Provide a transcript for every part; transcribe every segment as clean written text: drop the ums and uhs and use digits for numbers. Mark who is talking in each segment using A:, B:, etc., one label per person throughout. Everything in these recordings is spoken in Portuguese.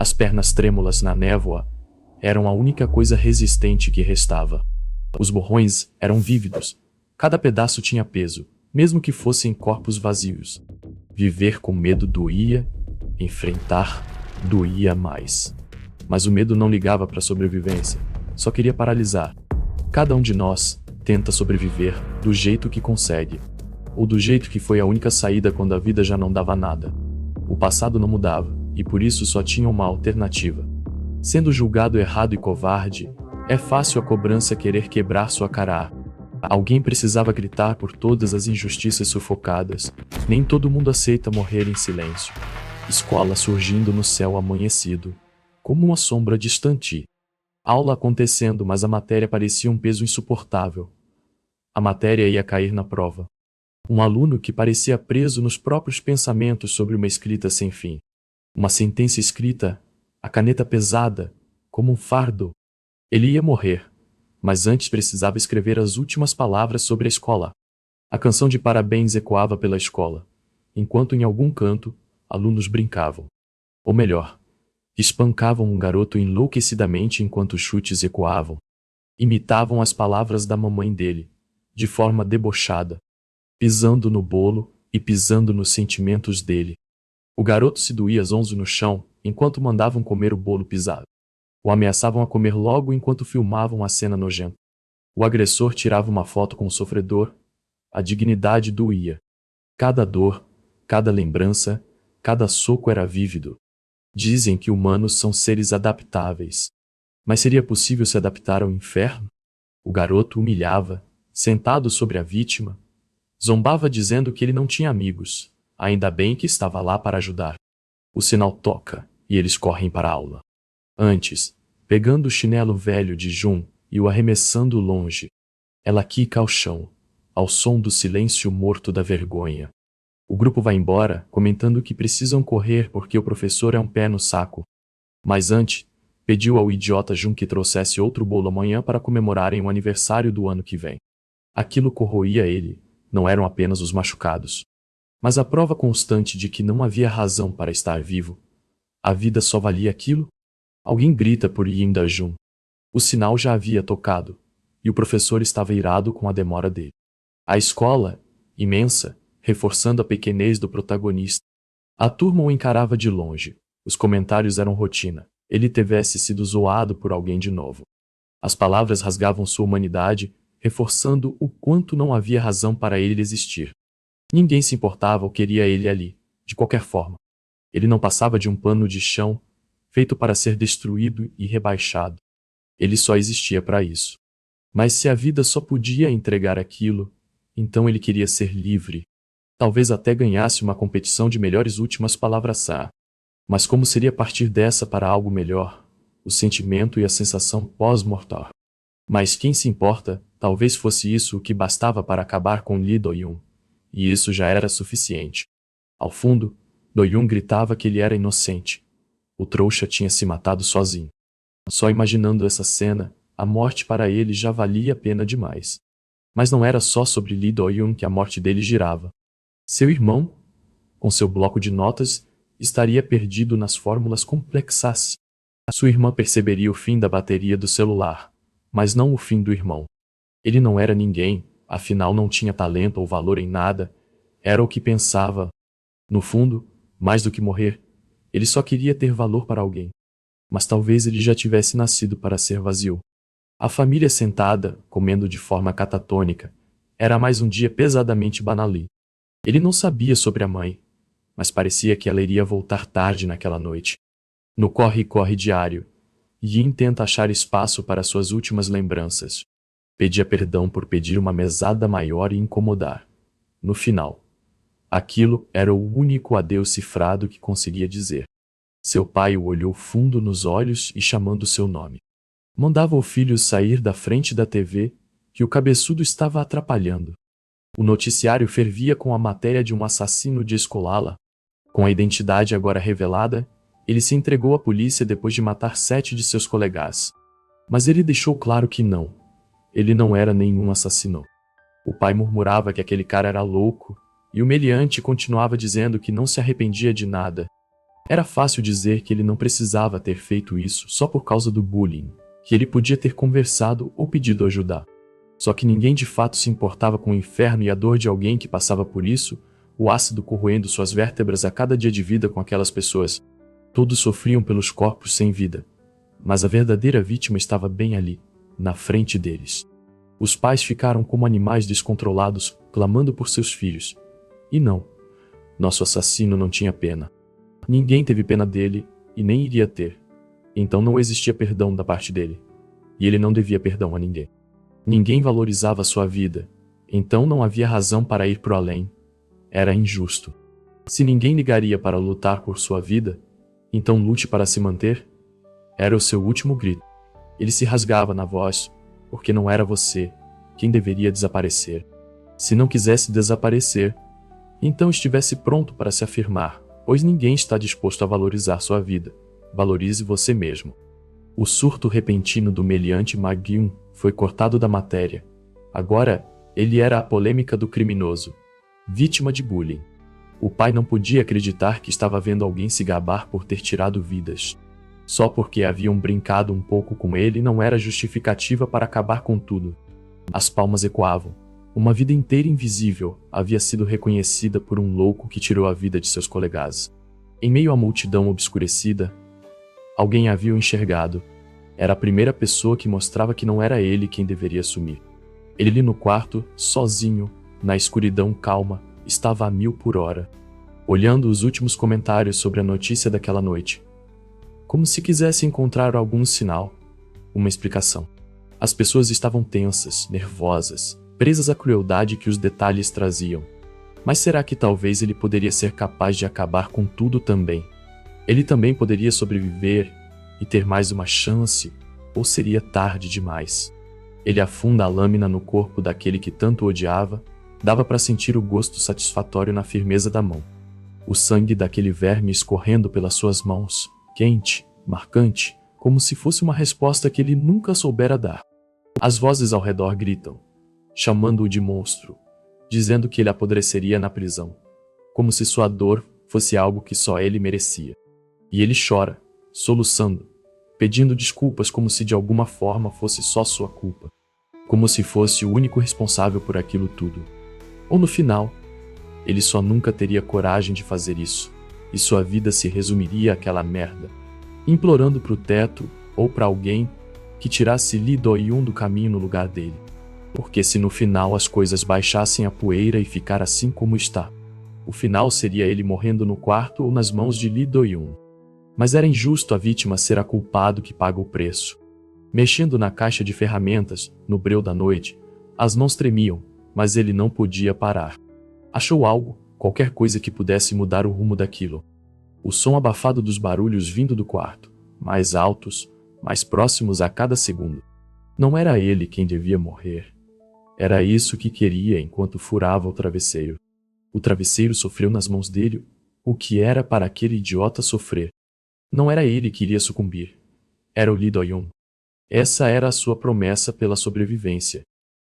A: As pernas trêmulas na névoa eram a única coisa resistente que restava. Os borrões eram vívidos. Cada pedaço tinha peso, mesmo que fossem corpos vazios. Viver com medo doía, enfrentar doía mais. Mas o medo não ligava para a sobrevivência, só queria paralisar. Cada um de nós tenta sobreviver do jeito que consegue, ou do jeito que foi a única saída quando a vida já não dava nada. O passado não mudava, e por isso só tinha uma alternativa. Sendo julgado errado e covarde, é fácil a cobrança querer quebrar sua cara. Alguém precisava gritar por todas as injustiças sufocadas. Nem todo mundo aceita morrer em silêncio. Escola surgindo no céu amanhecido, como uma sombra distante. Aula acontecendo, mas a matéria parecia um peso insuportável. A matéria ia cair na prova. Um aluno que parecia preso nos próprios pensamentos sobre uma escrita sem fim. Uma sentença escrita, a caneta pesada, como um fardo. Ele ia morrer, mas antes precisava escrever as últimas palavras sobre a escola. A canção de parabéns ecoava pela escola, enquanto em algum canto, alunos brincavam. Ou melhor, espancavam um garoto enlouquecidamente enquanto os chutes ecoavam. Imitavam as palavras da mamãe dele, de forma debochada, pisando no bolo e pisando nos sentimentos dele. O garoto se doía zonzo no chão, enquanto mandavam comer o bolo pisado. O ameaçavam a comer logo enquanto filmavam a cena nojenta. O agressor tirava uma foto com o sofredor. A dignidade doía. Cada dor, cada lembrança, cada soco era vívido. Dizem que humanos são seres adaptáveis. Mas seria possível se adaptar ao inferno? O garoto humilhava, sentado sobre a vítima. Zombava dizendo que ele não tinha amigos. Ainda bem que estava lá para ajudar. O sinal toca, e eles correm para a aula. Antes, pegando o chinelo velho de Jun e o arremessando longe, ela quica ao chão, ao som do silêncio morto da vergonha. O grupo vai embora, comentando que precisam correr porque o professor é um pé no saco. Mas antes, pediu ao idiota Jun que trouxesse outro bolo amanhã para comemorarem o aniversário do ano que vem. Aquilo corroía ele, não eram apenas os machucados, mas a prova constante de que não havia razão para estar vivo. A vida só valia aquilo? Alguém grita por Yin Da-jun. O sinal já havia tocado, e o professor estava irado com a demora dele. A escola, imensa, reforçando a pequenez do protagonista. A turma o encarava de longe. Os comentários eram rotina. Ele tivesse sido zoado por alguém de novo. As palavras rasgavam sua humanidade, reforçando o quanto não havia razão para ele existir. Ninguém se importava ou queria ele ali, de qualquer forma. Ele não passava de um pano de chão, feito para ser destruído e rebaixado. Ele só existia para isso. Mas se a vida só podia entregar aquilo, então ele queria ser livre. Talvez até ganhasse uma competição de melhores últimas palavras. Mas como seria partir dessa para algo melhor? O sentimento e a sensação pós-mortal. Mas quem se importa, talvez fosse isso o que bastava para acabar com Lee Do-yun. E isso já era suficiente. Ao fundo, Do-yun gritava que ele era inocente. O trouxa tinha se matado sozinho. Só imaginando essa cena, a morte para ele já valia a pena demais. Mas não era só sobre Lee Do-yun que a morte dele girava. Seu irmão, com seu bloco de notas, estaria perdido nas fórmulas complexas. Sua irmã perceberia o fim da bateria do celular, mas não o fim do irmão. Ele não era ninguém, afinal não tinha talento ou valor em nada, era o que pensava. No fundo, mais do que morrer, ele só queria ter valor para alguém. Mas talvez ele já tivesse nascido para ser vazio. A família sentada, comendo de forma catatônica, era mais um dia pesadamente banal. Ele não sabia sobre a mãe, mas parecia que ela iria voltar tarde naquela noite. No corre-corre diário, Yin tenta achar espaço para suas últimas lembranças. Pedia perdão por pedir uma mesada maior e incomodar. No final, aquilo era o único adeus cifrado que conseguia dizer. Seu pai o olhou fundo nos olhos e chamando seu nome. Mandava o filho sair da frente da TV, que o cabeçudo estava atrapalhando. O noticiário fervia com a matéria de um assassino de escola. Com a identidade agora revelada, ele se entregou à polícia depois de matar 7 de seus colegas. Mas ele deixou claro que não. Ele não era nenhum assassino. O pai murmurava que aquele cara era louco, e o meliante continuava dizendo que não se arrependia de nada. Era fácil dizer que ele não precisava ter feito isso só por causa do bullying, que ele podia ter conversado ou pedido ajuda. Só que ninguém de fato se importava com o inferno e a dor de alguém que passava por isso, o ácido corroendo suas vértebras a cada dia de vida com aquelas pessoas. Todos sofriam pelos corpos sem vida. Mas a verdadeira vítima estava bem ali, na frente deles. Os pais ficaram como animais descontrolados, clamando por seus filhos. E não, nosso assassino não tinha pena. Ninguém teve pena dele e nem iria ter. Então não existia perdão da parte dele. E ele não devia perdão a ninguém. Ninguém valorizava sua vida. Então não havia razão para ir pro além. Era injusto. Se ninguém ligaria para lutar por sua vida, então lute para se manter. Era o seu último grito. Ele se rasgava na voz, porque não era você quem deveria desaparecer. Se não quisesse desaparecer, então estivesse pronto para se afirmar, pois ninguém está disposto a valorizar sua vida. Valorize você mesmo. O surto repentino do meliante McGill foi cortado da matéria. Agora, ele era a polêmica do criminoso, vítima de bullying. O pai não podia acreditar que estava vendo alguém se gabar por ter tirado vidas. Só porque haviam brincado um pouco com ele não era justificativa para acabar com tudo. As palmas ecoavam. Uma vida inteira invisível havia sido reconhecida por um louco que tirou a vida de seus colegas. Em meio à multidão obscurecida, alguém havia o enxergado. Era a primeira pessoa que mostrava que não era ele quem deveria assumir. Ele ali no quarto, sozinho, na escuridão calma, estava a 1000 por hora, olhando os últimos comentários sobre a notícia daquela noite, como se quisesse encontrar algum sinal, uma explicação. As pessoas estavam tensas, nervosas, presas à crueldade que os detalhes traziam. Mas será que talvez ele poderia ser capaz de acabar com tudo também? Ele também poderia sobreviver e ter mais uma chance, ou seria tarde demais? Ele afunda a lâmina no corpo daquele que tanto odiava. Dava para sentir o gosto satisfatório na firmeza da mão. O sangue daquele verme escorrendo pelas suas mãos, quente, marcante, como se fosse uma resposta que ele nunca soubera dar. As vozes ao redor gritam, chamando-o de monstro, dizendo que ele apodreceria na prisão, como se sua dor fosse algo que só ele merecia. E ele chora, soluçando, pedindo desculpas como se de alguma forma fosse só sua culpa, como se fosse o único responsável por aquilo tudo. Ou no final, ele só nunca teria coragem de fazer isso, e sua vida se resumiria àquela merda, implorando pro teto ou para alguém que tirasse Lee Do-yoon do caminho no lugar dele. Porque se no final as coisas baixassem a poeira e ficar assim como está, o final seria ele morrendo no quarto ou nas mãos de Lee Do-yoon. Mas era injusto a vítima ser a culpado que paga o preço. Mexendo na caixa de ferramentas, no breu da noite, as mãos tremiam, mas ele não podia parar. Achou algo, qualquer coisa que pudesse mudar o rumo daquilo. O som abafado dos barulhos vindo do quarto, mais altos, mais próximos a cada segundo. Não era ele quem devia morrer. Era isso que queria enquanto furava o travesseiro. O travesseiro sofreu nas mãos dele o que era para aquele idiota sofrer. Não era ele que iria sucumbir. Era o Lee Do-yoon. Essa era a sua promessa pela sobrevivência.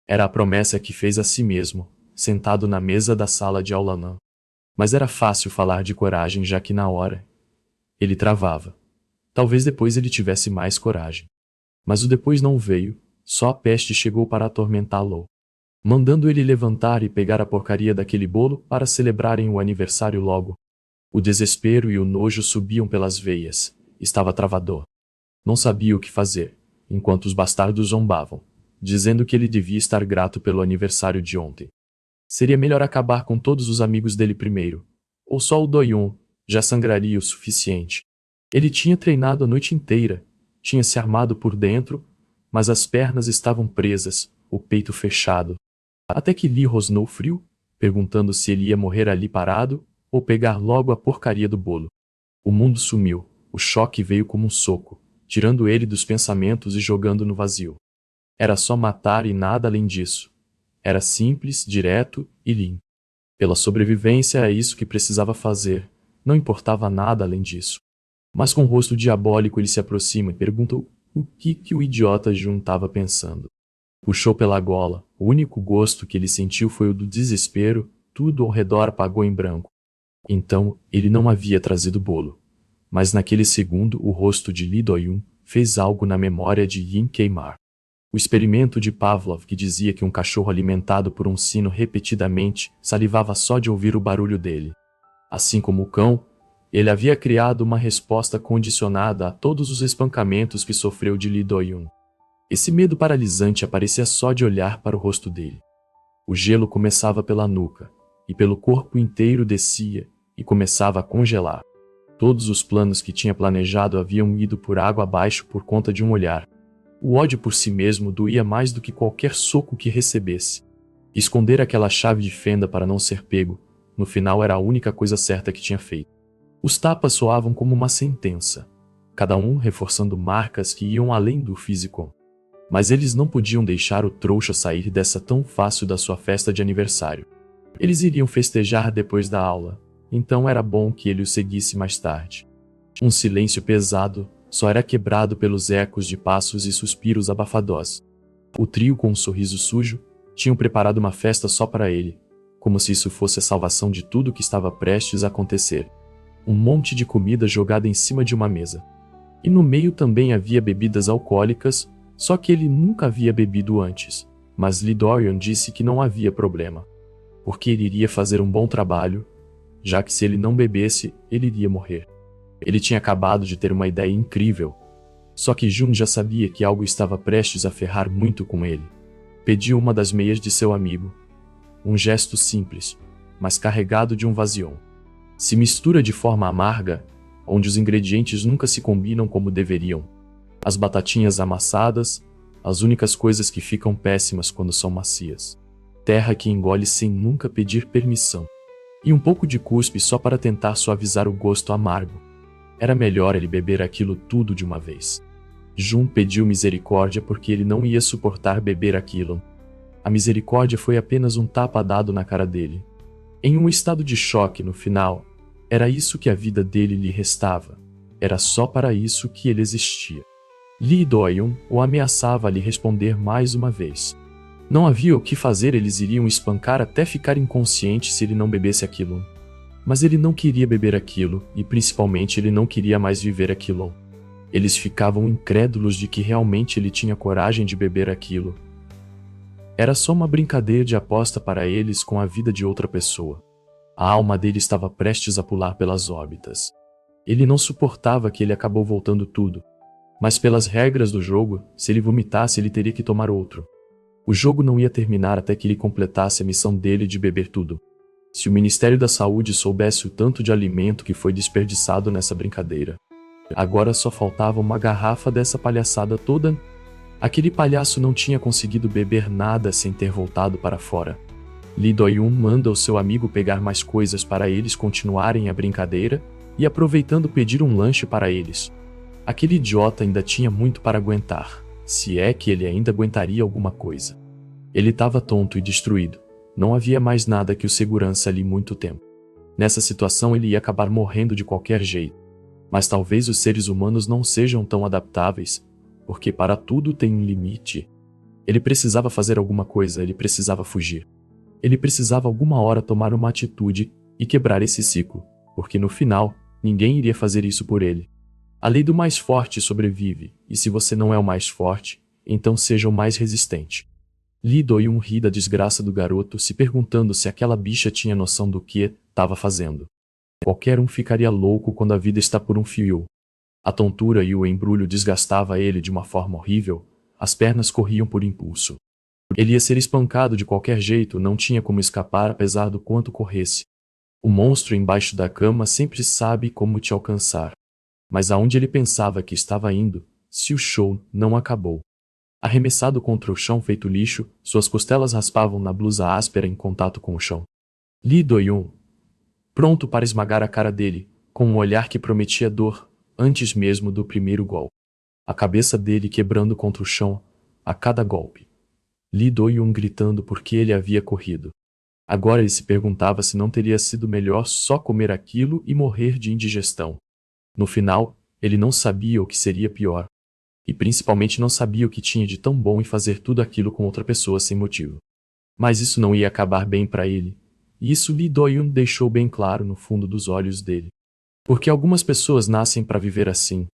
A: Era a promessa que fez a si mesmo, sentado na mesa da sala de aula não. Mas era fácil falar de coragem já que na hora ele travava. Talvez depois ele tivesse mais coragem. Mas o depois não veio, só a peste chegou para atormentá-lo, mandando ele levantar e pegar a porcaria daquele bolo para celebrarem o aniversário logo. O desespero e o nojo subiam pelas veias. Estava travador. Não sabia o que fazer, enquanto os bastardos zombavam, dizendo que ele devia estar grato pelo aniversário de ontem. Seria melhor acabar com todos os amigos dele primeiro, ou só o Do-yoon já sangraria o suficiente. Ele tinha treinado a noite inteira, tinha se armado por dentro, mas as pernas estavam presas, o peito fechado. Até que Lee rosnou frio, perguntando se ele ia morrer ali parado, ou pegar logo a porcaria do bolo. O mundo sumiu, o choque veio como um soco, tirando ele dos pensamentos e jogando no vazio. Era só matar e nada além disso. Era simples, direto e limpo. Pela sobrevivência é isso que precisava fazer, não importava nada além disso. Mas com o rosto diabólico ele se aproxima e pergunta o que o idiota Jun estava pensando. Puxou pela gola, o único gosto que ele sentiu foi o do desespero, tudo ao redor apagou em branco. Então, ele não havia trazido bolo. Mas naquele segundo o rosto de Lee Do-yoon fez algo na memória de Yin queimar. O experimento de Pavlov que dizia que um cachorro alimentado por um sino repetidamente salivava só de ouvir o barulho dele. Assim como o cão, ele havia criado uma resposta condicionada a todos os espancamentos que sofreu de Lee Do-yoon. Esse medo paralisante aparecia só de olhar para o rosto dele. O gelo começava pela nuca, e pelo corpo inteiro descia, e começava a congelar. Todos os planos que tinha planejado haviam ido por água abaixo por conta de um olhar. O ódio por si mesmo doía mais do que qualquer soco que recebesse. Esconder aquela chave de fenda para não ser pego, no final era a única coisa certa que tinha feito. Os tapas soavam como uma sentença, cada um reforçando marcas que iam além do físico. Mas eles não podiam deixar o trouxa sair dessa tão fácil da sua festa de aniversário. Eles iriam festejar depois da aula, então era bom que ele o seguisse mais tarde. Um silêncio pesado só era quebrado pelos ecos de passos e suspiros abafadós. O trio, com um sorriso sujo, tinham preparado uma festa só para ele, como se isso fosse a salvação de tudo que estava prestes a acontecer. Um monte de comida jogada em cima de uma mesa. E no meio também havia bebidas alcoólicas, só que ele nunca havia bebido antes, mas Lee Do-yoon disse que não havia problema, porque ele iria fazer um bom trabalho, já que se ele não bebesse, ele iria morrer. Ele tinha acabado de ter uma ideia incrível, só que Jun já sabia que algo estava prestes a ferrar muito com ele. Pediu uma das meias de seu amigo. Um gesto simples, mas carregado de um vazião. Se mistura de forma amarga, onde os ingredientes nunca se combinam como deveriam. As batatinhas amassadas, as únicas coisas que ficam péssimas quando são macias. Terra que engole sem nunca pedir permissão. E um pouco de cuspe só para tentar suavizar o gosto amargo. Era melhor ele beber aquilo tudo de uma vez. Jun pediu misericórdia porque ele não ia suportar beber aquilo. A misericórdia foi apenas um tapa dado na cara dele. Em um estado de choque no final, era isso que a vida dele lhe restava. Era só para isso que ele existia. Lee Do-yoon o ameaçava a lhe responder mais uma vez. Não havia o que fazer, eles iriam espancar até ficar inconsciente se ele não bebesse aquilo. Mas ele não queria beber aquilo, e principalmente ele não queria mais viver aquilo. Eles ficavam incrédulos de que realmente ele tinha coragem de beber aquilo. Era só uma brincadeira de aposta para eles com a vida de outra pessoa. A alma dele estava prestes a pular pelas órbitas. Ele não suportava que ele acabou voltando tudo. Mas pelas regras do jogo, se ele vomitasse ele teria que tomar outro. O jogo não ia terminar até que ele completasse a missão dele de beber tudo. Se o Ministério da Saúde soubesse o tanto de alimento que foi desperdiçado nessa brincadeira. Agora só faltava uma garrafa dessa palhaçada toda. Aquele palhaço não tinha conseguido beber nada sem ter voltado para fora. Lee Do-yoon manda o seu amigo pegar mais coisas para eles continuarem a brincadeira e aproveitando pedir um lanche para eles. Aquele idiota ainda tinha muito para aguentar, se é que ele ainda aguentaria alguma coisa. Ele estava tonto e destruído. Não havia mais nada que o segurança ali muito tempo. Nessa situação ele ia acabar morrendo de qualquer jeito. Mas talvez os seres humanos não sejam tão adaptáveis, porque para tudo tem um limite. Ele precisava fazer alguma coisa, ele precisava fugir. Ele precisava alguma hora tomar uma atitude e quebrar esse ciclo, porque no final, ninguém iria fazer isso por ele. A lei do mais forte sobrevive, e se você não é o mais forte, então seja o mais resistente. Lee Do-yoon ri da desgraça do garoto, se perguntando se aquela bicha tinha noção do que estava fazendo. Qualquer um ficaria louco quando a vida está por um fio. A tontura e o embrulho desgastava ele de uma forma horrível, as pernas corriam por impulso. Ele ia ser espancado de qualquer jeito, não tinha como escapar apesar do quanto corresse. O monstro embaixo da cama sempre sabe como te alcançar. Mas aonde ele pensava que estava indo, se o show não acabou? Arremessado contra o chão feito lixo, suas costelas raspavam na blusa áspera em contato com o chão. Lee Do-yoon, pronto para esmagar a cara dele, com um olhar que prometia dor, antes mesmo do primeiro golpe. A cabeça dele quebrando contra o chão, a cada golpe. Lee Do-yoon gritando porque ele havia corrido. Agora ele se perguntava se não teria sido melhor só comer aquilo e morrer de indigestão. No final, ele não sabia o que seria pior. E principalmente não sabia o que tinha de tão bom em fazer tudo aquilo com outra pessoa sem motivo. Mas isso não ia acabar bem para ele. E isso Lee Do-yoon deixou bem claro no fundo dos olhos dele. Porque algumas pessoas nascem para viver assim.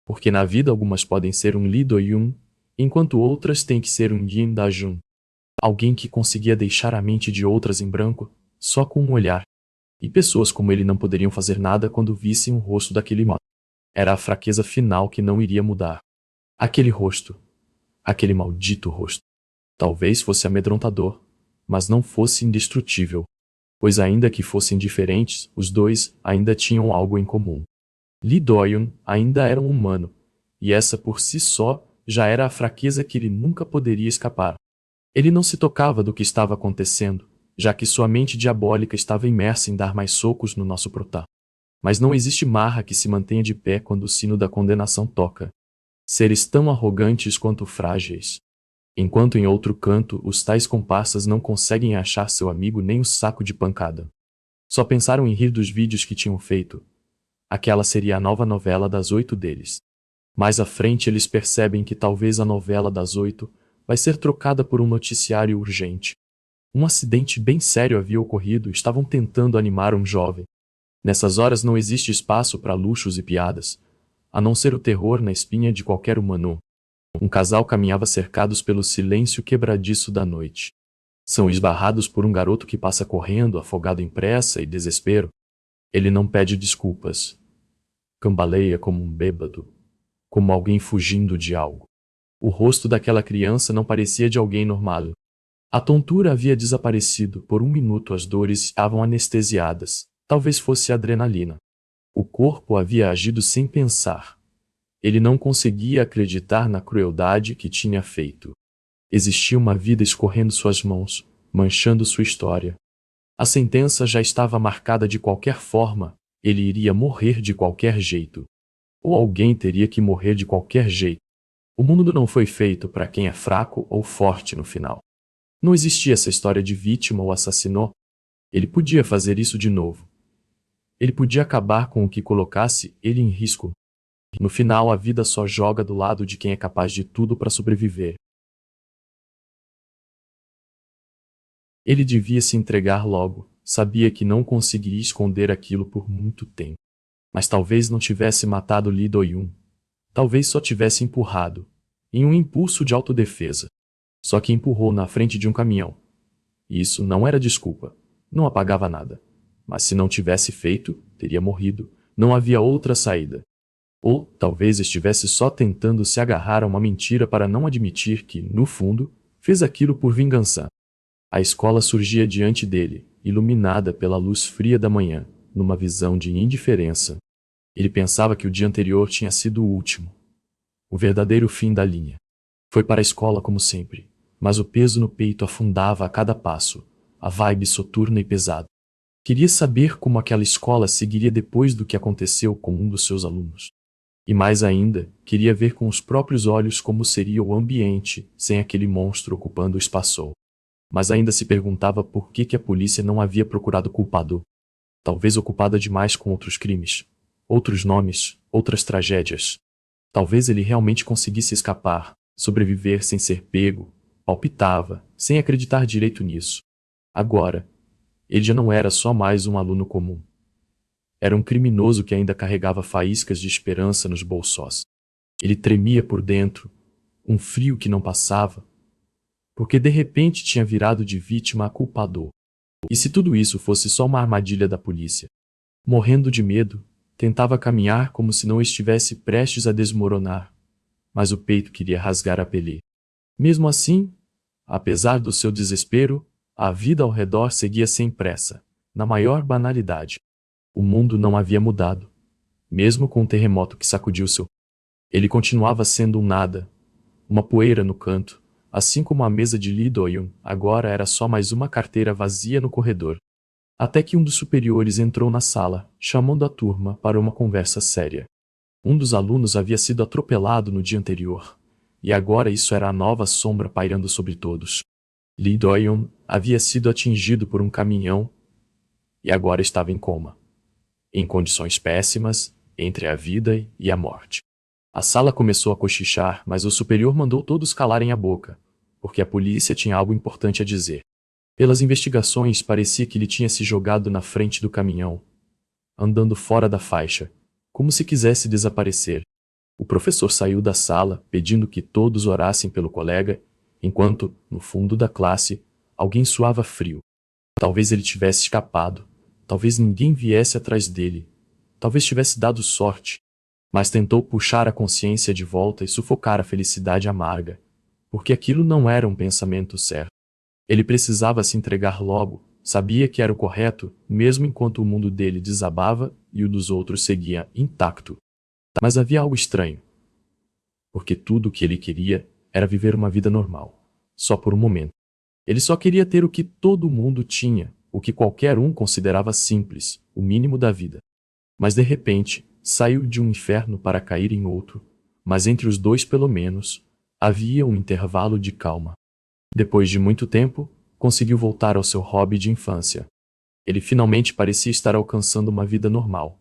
A: Porque na vida algumas podem ser um Lee Do-yoon, enquanto outras têm que ser um Jin Da-jun. Alguém que conseguia deixar a mente de outras em branco, só com um olhar. E pessoas como ele não poderiam fazer nada quando vissem o rosto daquele mal. Era a fraqueza final que não iria mudar. Aquele rosto. Aquele maldito rosto. Talvez fosse amedrontador, mas não fosse indestrutível. Pois ainda que fossem diferentes, os dois ainda tinham algo em comum. Lee Do-yoon ainda era um humano, e essa por si só já era a fraqueza que ele nunca poderia escapar. Ele não se tocava do que estava acontecendo, já que sua mente diabólica estava imersa em dar mais socos no nosso protá. Mas não existe marra que se mantenha de pé quando o sino da condenação toca. Seres tão arrogantes quanto frágeis. Enquanto em outro canto os tais comparsas não conseguem achar seu amigo nem o saco de pancada. Só pensaram em rir dos vídeos que tinham feito. Aquela seria a nova novela das 8 deles. Mais à frente eles percebem que talvez a novela das 8 vai ser trocada por um noticiário urgente. Um acidente bem sério havia ocorrido e estavam tentando animar um jovem. Nessas horas não existe espaço para luxos e piadas, a não ser o terror na espinha de qualquer humano. Um casal caminhava cercados pelo silêncio quebradiço da noite. São esbarrados por um garoto que passa correndo, afogado em pressa e desespero. Ele não pede desculpas. Cambaleia como um bêbado, como alguém fugindo de algo. O rosto daquela criança não parecia de alguém normal. A tontura havia desaparecido, por um minuto as dores estavam anestesiadas, talvez fosse adrenalina. O corpo havia agido sem pensar. Ele não conseguia acreditar na crueldade que tinha feito. Existia uma vida escorrendo suas mãos, manchando sua história. A sentença já estava marcada de qualquer forma, ele iria morrer de qualquer jeito. Ou alguém teria que morrer de qualquer jeito. O mundo não foi feito para quem é fraco ou forte no final. Não existia essa história de vítima ou assassinou. Ele podia fazer isso de novo. Ele podia acabar com o que colocasse ele em risco. No final, a vida só joga do lado de quem é capaz de tudo para sobreviver. Ele devia se entregar logo, sabia que não conseguiria esconder aquilo por muito tempo. Mas talvez não tivesse matado Lee Do-yoon. Talvez só tivesse empurrado, em um impulso de autodefesa. Só que empurrou na frente de um caminhão. E isso não era desculpa, não apagava nada. Mas se não tivesse feito, teria morrido, não havia outra saída. Ou talvez estivesse só tentando se agarrar a uma mentira para não admitir que, no fundo, fez aquilo por vingança. A escola surgia diante dele, iluminada pela luz fria da manhã, numa visão de indiferença. Ele pensava que o dia anterior tinha sido o último. O verdadeiro fim da linha. Foi para a escola como sempre, mas o peso no peito afundava a cada passo, a vibe soturna e pesada. Queria saber como aquela escola seguiria depois do que aconteceu com um dos seus alunos. E mais ainda, queria ver com os próprios olhos como seria o ambiente sem aquele monstro ocupando o espaço. Mas ainda se perguntava por que a polícia não havia procurado o culpado. Talvez ocupada demais com outros crimes, outros nomes, outras tragédias. Talvez ele realmente conseguisse escapar, sobreviver sem ser pego, palpitava, sem acreditar direito nisso. Agora, ele já não era só mais um aluno comum. Era um criminoso que ainda carregava faíscas de esperança nos bolsos. Ele tremia por dentro, um frio que não passava, porque de repente tinha virado de vítima a culpado. E se tudo isso fosse só uma armadilha da polícia? Morrendo de medo, tentava caminhar como se não estivesse prestes a desmoronar, mas o peito queria rasgar a pele. Mesmo assim, apesar do seu desespero, a vida ao redor seguia sem pressa, na maior banalidade. O mundo não havia mudado, mesmo com o terremoto que sacudiu seu. Ele continuava sendo um nada, uma poeira no canto, assim como a mesa de Lee Do-yoon agora era só mais uma carteira vazia no corredor. Até que um dos superiores entrou na sala, chamando a turma para uma conversa séria. Um dos alunos havia sido atropelado no dia anterior, e agora isso era a nova sombra pairando sobre todos. Lee Do-yoon havia sido atingido por um caminhão e agora estava em coma, em condições péssimas, entre a vida e a morte. A sala começou a cochichar, mas o superior mandou todos calarem a boca, porque a polícia tinha algo importante a dizer. Pelas investigações, parecia que ele tinha se jogado na frente do caminhão. andando fora da faixa, como se quisesse desaparecer. O professor saiu da sala, pedindo que todos orassem pelo colega, enquanto, no fundo da classe, alguém suava frio. Talvez ele tivesse escapado, talvez ninguém viesse atrás dele, talvez tivesse dado sorte, mas tentou puxar a consciência de volta e sufocar a felicidade amarga, porque aquilo não era um pensamento certo. Ele precisava se entregar logo, sabia que era o correto, mesmo enquanto o mundo dele desabava e o dos outros seguia intacto. Mas havia algo estranho, porque tudo o que ele queria era viver uma vida normal, só por um momento. Ele só queria ter o que todo mundo tinha, o que qualquer um considerava simples, o mínimo da vida. Mas de repente, saiu de um inferno para cair em outro, mas entre os dois pelo menos, havia um intervalo de calma. Depois de muito tempo, conseguiu voltar ao seu hobby de infância. Ele finalmente parecia estar alcançando uma vida normal.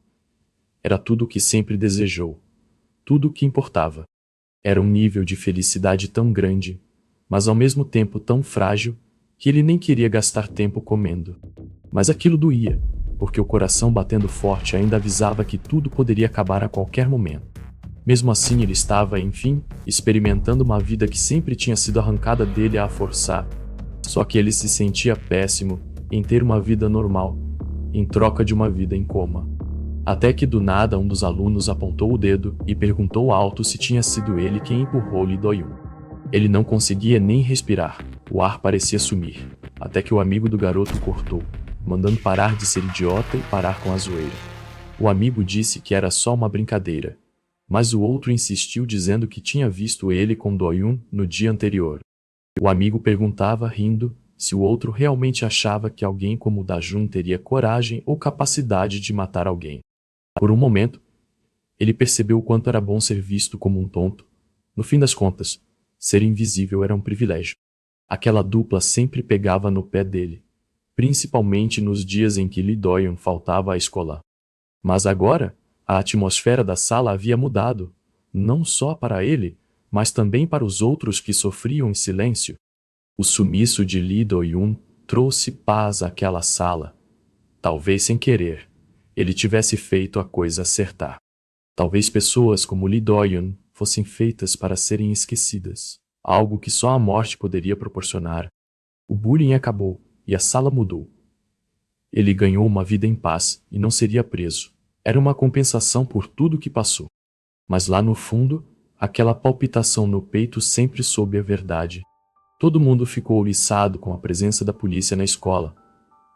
A: Era tudo o que sempre desejou, tudo o que importava. Era um nível de felicidade tão grande, mas ao mesmo tempo tão frágil, que ele nem queria gastar tempo comendo. Mas aquilo doía, porque o coração batendo forte ainda avisava que tudo poderia acabar a qualquer momento. Mesmo assim, ele estava, enfim, experimentando uma vida que sempre tinha sido arrancada dele à forçar. Só que ele se sentia péssimo em ter uma vida normal, em troca de uma vida em coma. Até que do nada um dos alunos apontou o dedo e perguntou alto se tinha sido ele quem empurrou Lee Do-yoon. Ele não conseguia nem respirar, o ar parecia sumir, até que o amigo do garoto o cortou, mandando parar de ser idiota e parar com a zoeira. O amigo disse que era só uma brincadeira, mas o outro insistiu dizendo que tinha visto ele com Do-yoon no dia anterior. O amigo perguntava, rindo, se o outro realmente achava que alguém como Da-jun teria coragem ou capacidade de matar alguém. Por um momento, ele percebeu o quanto era bom ser visto como um tonto. No fim das contas, ser invisível era um privilégio. Aquela dupla sempre pegava no pé dele, principalmente nos dias em que Lee Do-yoon faltava à escola. Mas agora, a atmosfera da sala havia mudado, não só para ele, mas também para os outros que sofriam em silêncio. O sumiço de Lee Do-yoon trouxe paz àquela sala. Talvez sem querer, ele tivesse feito a coisa acertar. Talvez pessoas como Lee Do-yoon fossem feitas para serem esquecidas, algo que só a morte poderia proporcionar. O bullying acabou e a sala mudou. Ele ganhou uma vida em paz e não seria preso. Era uma compensação por tudo que passou. Mas lá no fundo, aquela palpitação no peito sempre soube a verdade. Todo mundo ficou ouriçado com a presença da polícia na escola.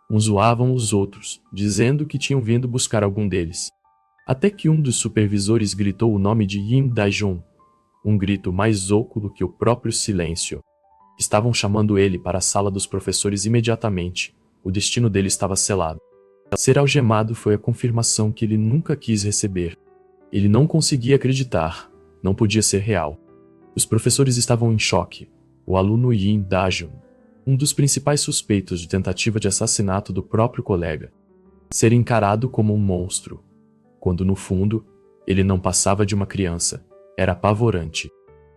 A: Uns zoavam os outros, dizendo que tinham vindo buscar algum deles. Até que um dos supervisores gritou o nome de Yin Da-jun, um grito mais oco do que o próprio silêncio. Estavam chamando ele para a sala dos professores imediatamente. O destino dele estava selado. Ser algemado foi a confirmação que ele nunca quis receber. Ele não conseguia acreditar. Não podia ser real. Os professores estavam em choque. O aluno Yin Da-jun, um dos principais suspeitos de tentativa de assassinato do próprio colega, ser encarado como um monstro, quando no fundo, ele não passava de uma criança, era apavorante.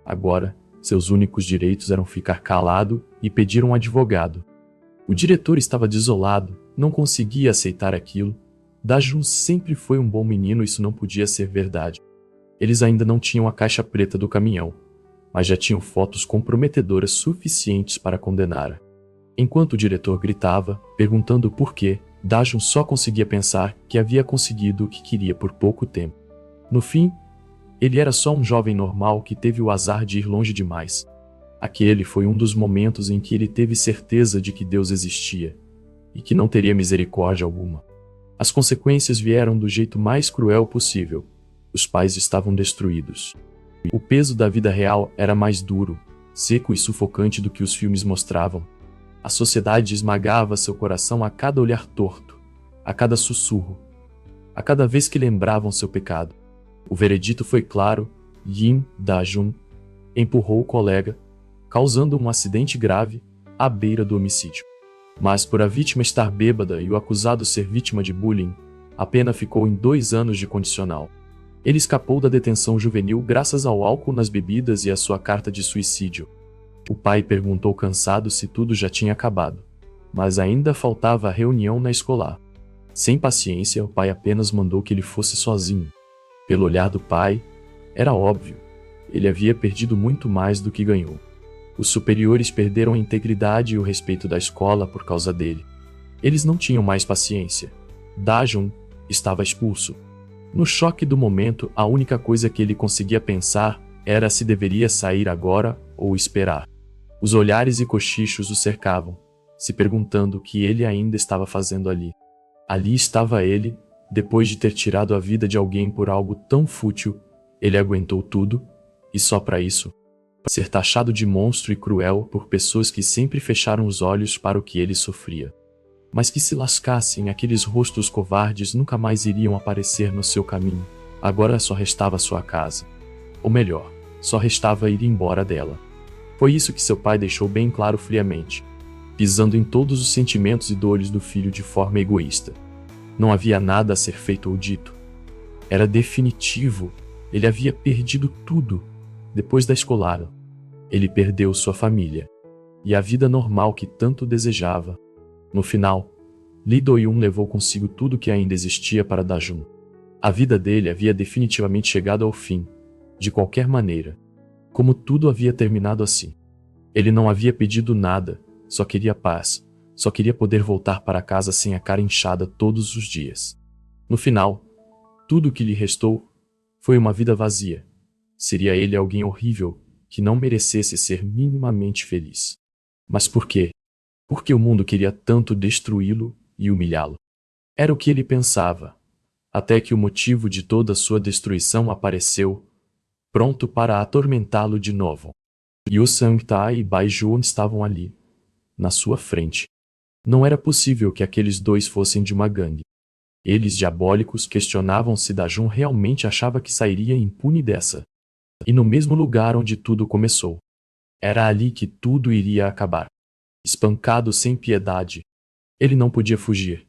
A: Agora, seus únicos direitos eram ficar calado e pedir um advogado. O diretor estava desolado, não conseguia aceitar aquilo. Da-jun sempre foi um bom menino, isso não podia ser verdade. Eles ainda não tinham a caixa preta do caminhão, mas já tinham fotos comprometedoras suficientes para condenar. Enquanto o diretor gritava, perguntando por quê, Da-jun só conseguia pensar que havia conseguido o que queria por pouco tempo. No fim, ele era só um jovem normal que teve o azar de ir longe demais. Aquele foi um dos momentos em que ele teve certeza de que Deus existia e que não teria misericórdia alguma. As consequências vieram do jeito mais cruel possível. Os pais estavam destruídos. O peso da vida real era mais duro, seco e sufocante do que os filmes mostravam. A sociedade esmagava seu coração a cada olhar torto, a cada sussurro, a cada vez que lembravam seu pecado. O veredito foi claro: Yin Da-jun empurrou o colega, causando um acidente grave à beira do homicídio. Mas por a vítima estar bêbada e o acusado ser vítima de bullying, a pena ficou em 2 anos de condicional. Ele escapou da detenção juvenil graças ao álcool nas bebidas e à sua carta de suicídio. O pai perguntou cansado se tudo já tinha acabado, mas ainda faltava a reunião na escola. Sem paciência, o pai apenas mandou que ele fosse sozinho. Pelo olhar do pai, era óbvio. Ele havia perdido muito mais do que ganhou. Os superiores perderam a integridade e o respeito da escola por causa dele. Eles não tinham mais paciência. Dajun estava expulso. No choque do momento, a única coisa que ele conseguia pensar era se deveria sair agora ou esperar. Os olhares e cochichos o cercavam, se perguntando o que ele ainda estava fazendo ali. Ali estava ele, depois de ter tirado a vida de alguém por algo tão fútil, ele aguentou tudo, e só para isso, ser taxado de monstro e cruel por pessoas que sempre fecharam os olhos para o que ele sofria. Mas que se lascassem, aqueles rostos covardes nunca mais iriam aparecer no seu caminho. Agora só restava sua casa. Ou melhor, só restava ir embora dela. Foi isso que seu pai deixou bem claro friamente, pisando em todos os sentimentos e dores do filho de forma egoísta. Não havia nada a ser feito ou dito. Era definitivo. Ele havia perdido tudo. Depois da escolar, ele perdeu sua família e a vida normal que tanto desejava. No final, Lee Do-yoon levou consigo tudo que ainda existia para Dajun. A vida dele havia definitivamente chegado ao fim, de qualquer maneira. Como tudo havia terminado assim. Ele não havia pedido nada, só queria paz, só queria poder voltar para casa sem a cara inchada todos os dias. No final, tudo o que lhe restou foi uma vida vazia. Seria ele alguém horrível, que não merecesse ser minimamente feliz. Mas por quê? Por que o mundo queria tanto destruí-lo e humilhá-lo? Era o que ele pensava, até que o motivo de toda sua destruição apareceu, pronto para atormentá-lo de novo. Yu Sang-tae e Bai Juan estavam ali, na sua frente. Não era possível que aqueles dois fossem de uma gangue. Eles, diabólicos, questionavam se Dajun realmente achava que sairia impune dessa. E no mesmo lugar onde tudo começou. Era ali que tudo iria acabar. Espancado sem piedade. Ele não podia fugir.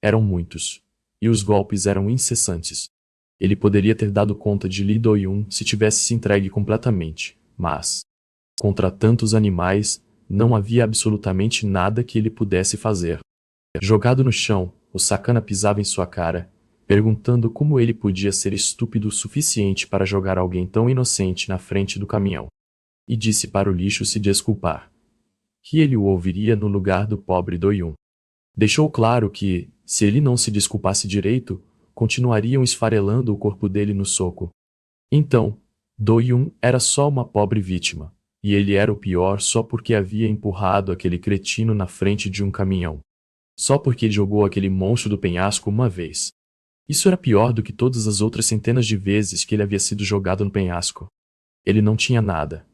A: Eram muitos. E os golpes eram incessantes. Ele poderia ter dado conta de Lee Do-yoon se tivesse se entregue completamente, mas, contra tantos animais, não havia absolutamente nada que ele pudesse fazer. Jogado no chão, o sacana pisava em sua cara, perguntando como ele podia ser estúpido o suficiente para jogar alguém tão inocente na frente do caminhão. E disse para o lixo se desculpar. Que ele o ouviria no lugar do pobre Do-yoon. Deixou claro que, se ele não se desculpasse direito, continuariam esfarelando o corpo dele no soco. Então, Do-yoon era só uma pobre vítima, e ele era o pior só porque havia empurrado aquele cretino na frente de um caminhão. Só porque ele jogou aquele monstro do penhasco uma vez. Isso era pior do que todas as outras centenas de vezes que ele havia sido jogado no penhasco. Ele não tinha nada.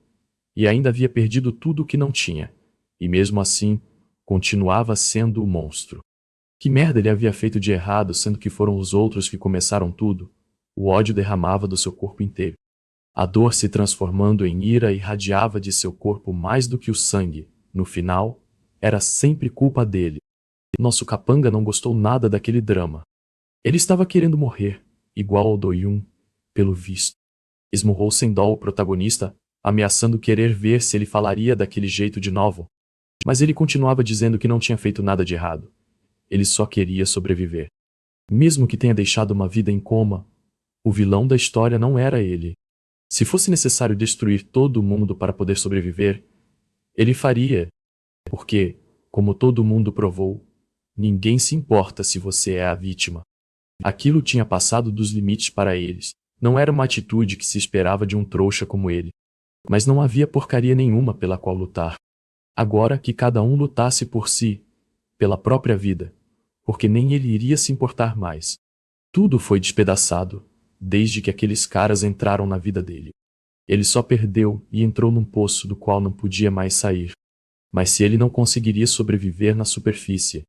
A: E ainda havia perdido tudo o que não tinha. E mesmo assim, continuava sendo o monstro. Que merda ele havia feito de errado, sendo que foram os outros que começaram tudo? O ódio derramava do seu corpo inteiro. A dor se transformando em ira irradiava de seu corpo mais do que o sangue. No final, era sempre culpa dele. Nosso capanga não gostou nada daquele drama. Ele estava querendo morrer, igual ao Do-yoon, pelo visto. Esmurrou sem dó o protagonista, ameaçando querer ver se ele falaria daquele jeito de novo. Mas ele continuava dizendo que não tinha feito nada de errado. Ele só queria sobreviver. Mesmo que tenha deixado uma vida em coma, o vilão da história não era ele. Se fosse necessário destruir todo mundo para poder sobreviver, ele faria. Porque, como todo mundo provou, ninguém se importa se você é a vítima. Aquilo tinha passado dos limites para eles. Não era uma atitude que se esperava de um trouxa como ele. Mas não havia porcaria nenhuma pela qual lutar. Agora que cada um lutasse por si, pela própria vida, porque nem ele iria se importar mais. Tudo foi despedaçado, desde que aqueles caras entraram na vida dele. Ele só perdeu e entrou num poço do qual não podia mais sair. Mas se ele não conseguiria sobreviver na superfície,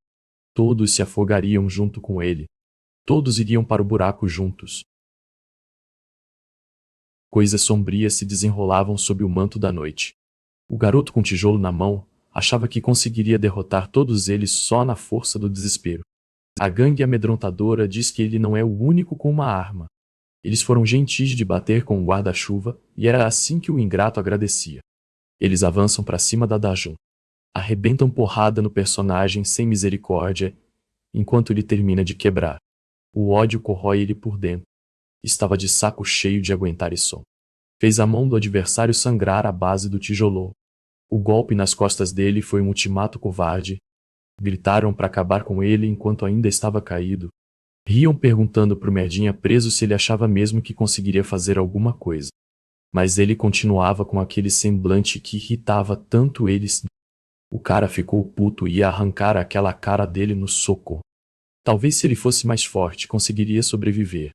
A: todos se afogariam junto com ele. Todos iriam para o buraco juntos. Coisas sombrias se desenrolavam sob o manto da noite. O garoto com tijolo na mão achava que conseguiria derrotar todos eles só na força do desespero. A gangue amedrontadora diz que ele não é o único com uma arma. Eles foram gentis de bater com o guarda-chuva e era assim que o ingrato agradecia. Eles avançam para cima da Dajun. Arrebentam porrada no personagem sem misericórdia enquanto ele termina de quebrar. O ódio corrói ele por dentro. Estava de saco cheio de aguentar isso. Fez a mão do adversário sangrar à base do tijolô. O golpe nas costas dele foi um ultimato covarde. Gritaram para acabar com ele enquanto ainda estava caído. Riam perguntando pro merdinha preso se ele achava mesmo que conseguiria fazer alguma coisa. Mas ele continuava com aquele semblante que irritava tanto eles. O cara ficou puto e ia arrancar aquela cara dele no soco. Talvez se ele fosse mais forte conseguiria sobreviver.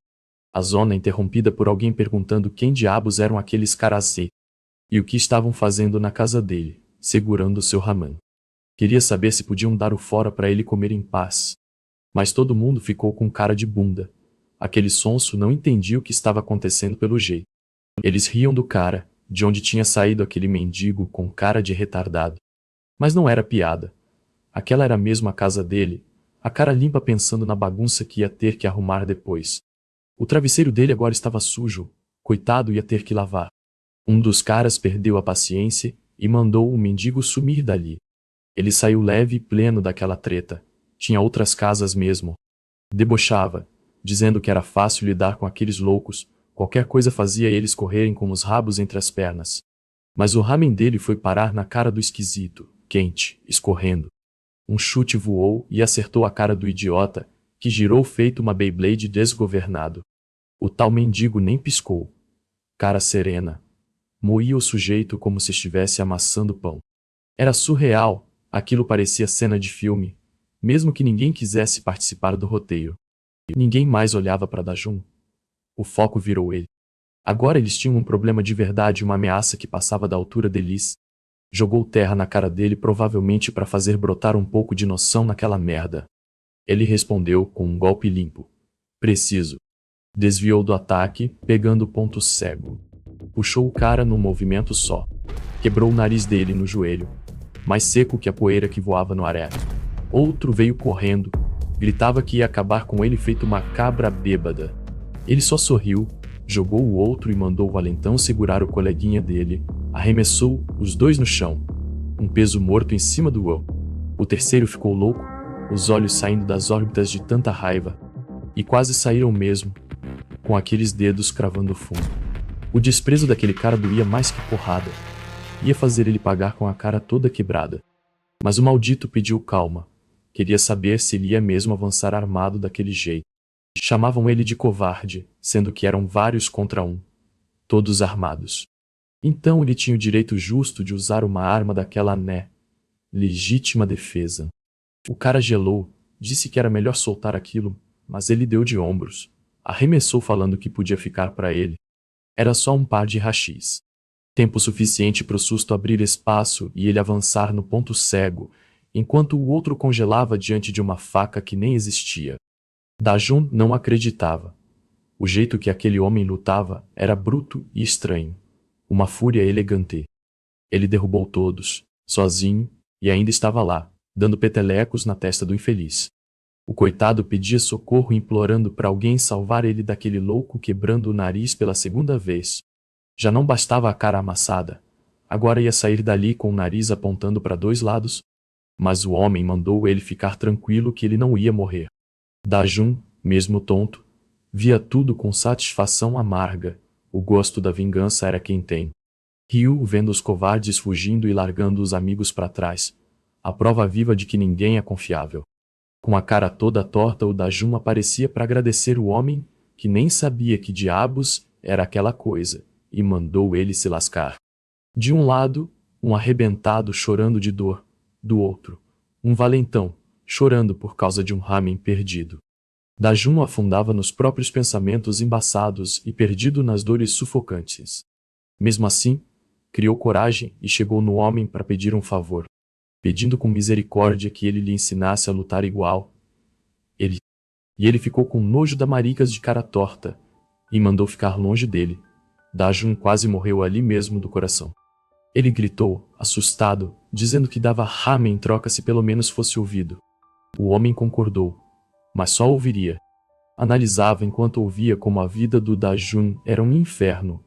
A: A zona interrompida por alguém perguntando quem diabos eram aqueles caras e o que estavam fazendo na casa dele, segurando seu ramen. Queria saber se podiam dar o fora para ele comer em paz. Mas todo mundo ficou com cara de bunda. Aquele sonso não entendia o que estava acontecendo pelo jeito. Eles riam do cara, de onde tinha saído aquele mendigo com cara de retardado. Mas não era piada. Aquela era mesmo a casa dele, a cara limpa pensando na bagunça que ia ter que arrumar depois. O travesseiro dele agora estava sujo, coitado, ia ter que lavar. Um dos caras perdeu a paciência e mandou o mendigo sumir dali. Ele saiu leve e pleno daquela treta. Tinha outras casas mesmo. Debochava, dizendo que era fácil lidar com aqueles loucos, qualquer coisa fazia eles correrem com os rabos entre as pernas. Mas o ramen dele foi parar na cara do esquisito, quente, escorrendo. Um chute voou e acertou a cara do idiota, que girou feito uma Beyblade desgovernado. O tal mendigo nem piscou. Cara serena. Moía o sujeito como se estivesse amassando pão. Era surreal, aquilo parecia cena de filme, mesmo que ninguém quisesse participar do roteiro. Ninguém mais olhava para Dajun. O foco virou ele. Agora eles tinham um problema de verdade, uma ameaça que passava da altura deles. Jogou terra na cara dele, provavelmente para fazer brotar um pouco de noção naquela merda. Ele respondeu com um golpe limpo. Preciso. Desviou do ataque, pegando o ponto cego. Puxou o cara num movimento só. Quebrou o nariz dele no joelho, mais seco que a poeira que voava no aré. Outro veio correndo, gritava que ia acabar com ele feito uma cabra bêbada. Ele só sorriu, jogou o outro e mandou o valentão segurar o coleguinha dele, arremessou os dois no chão. Um peso morto em cima do outro. O terceiro ficou louco, os olhos saindo das órbitas de tanta raiva. E quase saíram mesmo, com aqueles dedos cravando o fundo. O desprezo daquele cara doía mais que porrada. Ia fazer ele pagar com a cara toda quebrada. Mas o maldito pediu calma. Queria saber se ele ia mesmo avançar armado daquele jeito. Chamavam ele de covarde, sendo que eram vários contra um. Todos armados. Então ele tinha o direito justo de usar uma arma daquela, né? Legítima defesa. O cara gelou, disse que era melhor soltar aquilo, mas ele deu de ombros. Arremessou falando que podia ficar para ele. Era só um par de rachis. Tempo suficiente para o susto abrir espaço e ele avançar no ponto cego, enquanto o outro congelava diante de uma faca que nem existia. Dajun não acreditava. O jeito que aquele homem lutava era bruto e estranho. Uma fúria elegante. Ele derrubou todos, sozinho, e ainda estava lá, dando petelecos na testa do infeliz. O coitado pedia socorro implorando para alguém salvar ele daquele louco quebrando o nariz pela segunda vez. Já não bastava a cara amassada. Agora ia sair dali com o nariz apontando para dois lados. Mas o homem mandou ele ficar tranquilo que ele não ia morrer. Dajun, mesmo tonto, via tudo com satisfação amarga. O gosto da vingança era quem tem. Riu vendo os covardes fugindo e largando os amigos para trás. A prova viva de que ninguém é confiável. Com a cara toda torta, o Dajun aparecia para agradecer o homem, que nem sabia que diabos era aquela coisa, e mandou ele se lascar. De um lado, um arrebentado chorando de dor. Do outro, um valentão, chorando por causa de um ramen perdido. Dajun afundava nos próprios pensamentos embaçados e perdido nas dores sufocantes. Mesmo assim, criou coragem e chegou no homem para pedir um favor, pedindo com misericórdia que ele lhe ensinasse a lutar igual. Ele ficou com nojo da maricas de cara torta e mandou ficar longe dele. Dajun quase morreu ali mesmo do coração. Ele gritou, assustado, dizendo que dava ramen em troca se pelo menos fosse ouvido. O homem concordou, mas só ouviria. Analisava enquanto ouvia como a vida do Dajun era um inferno,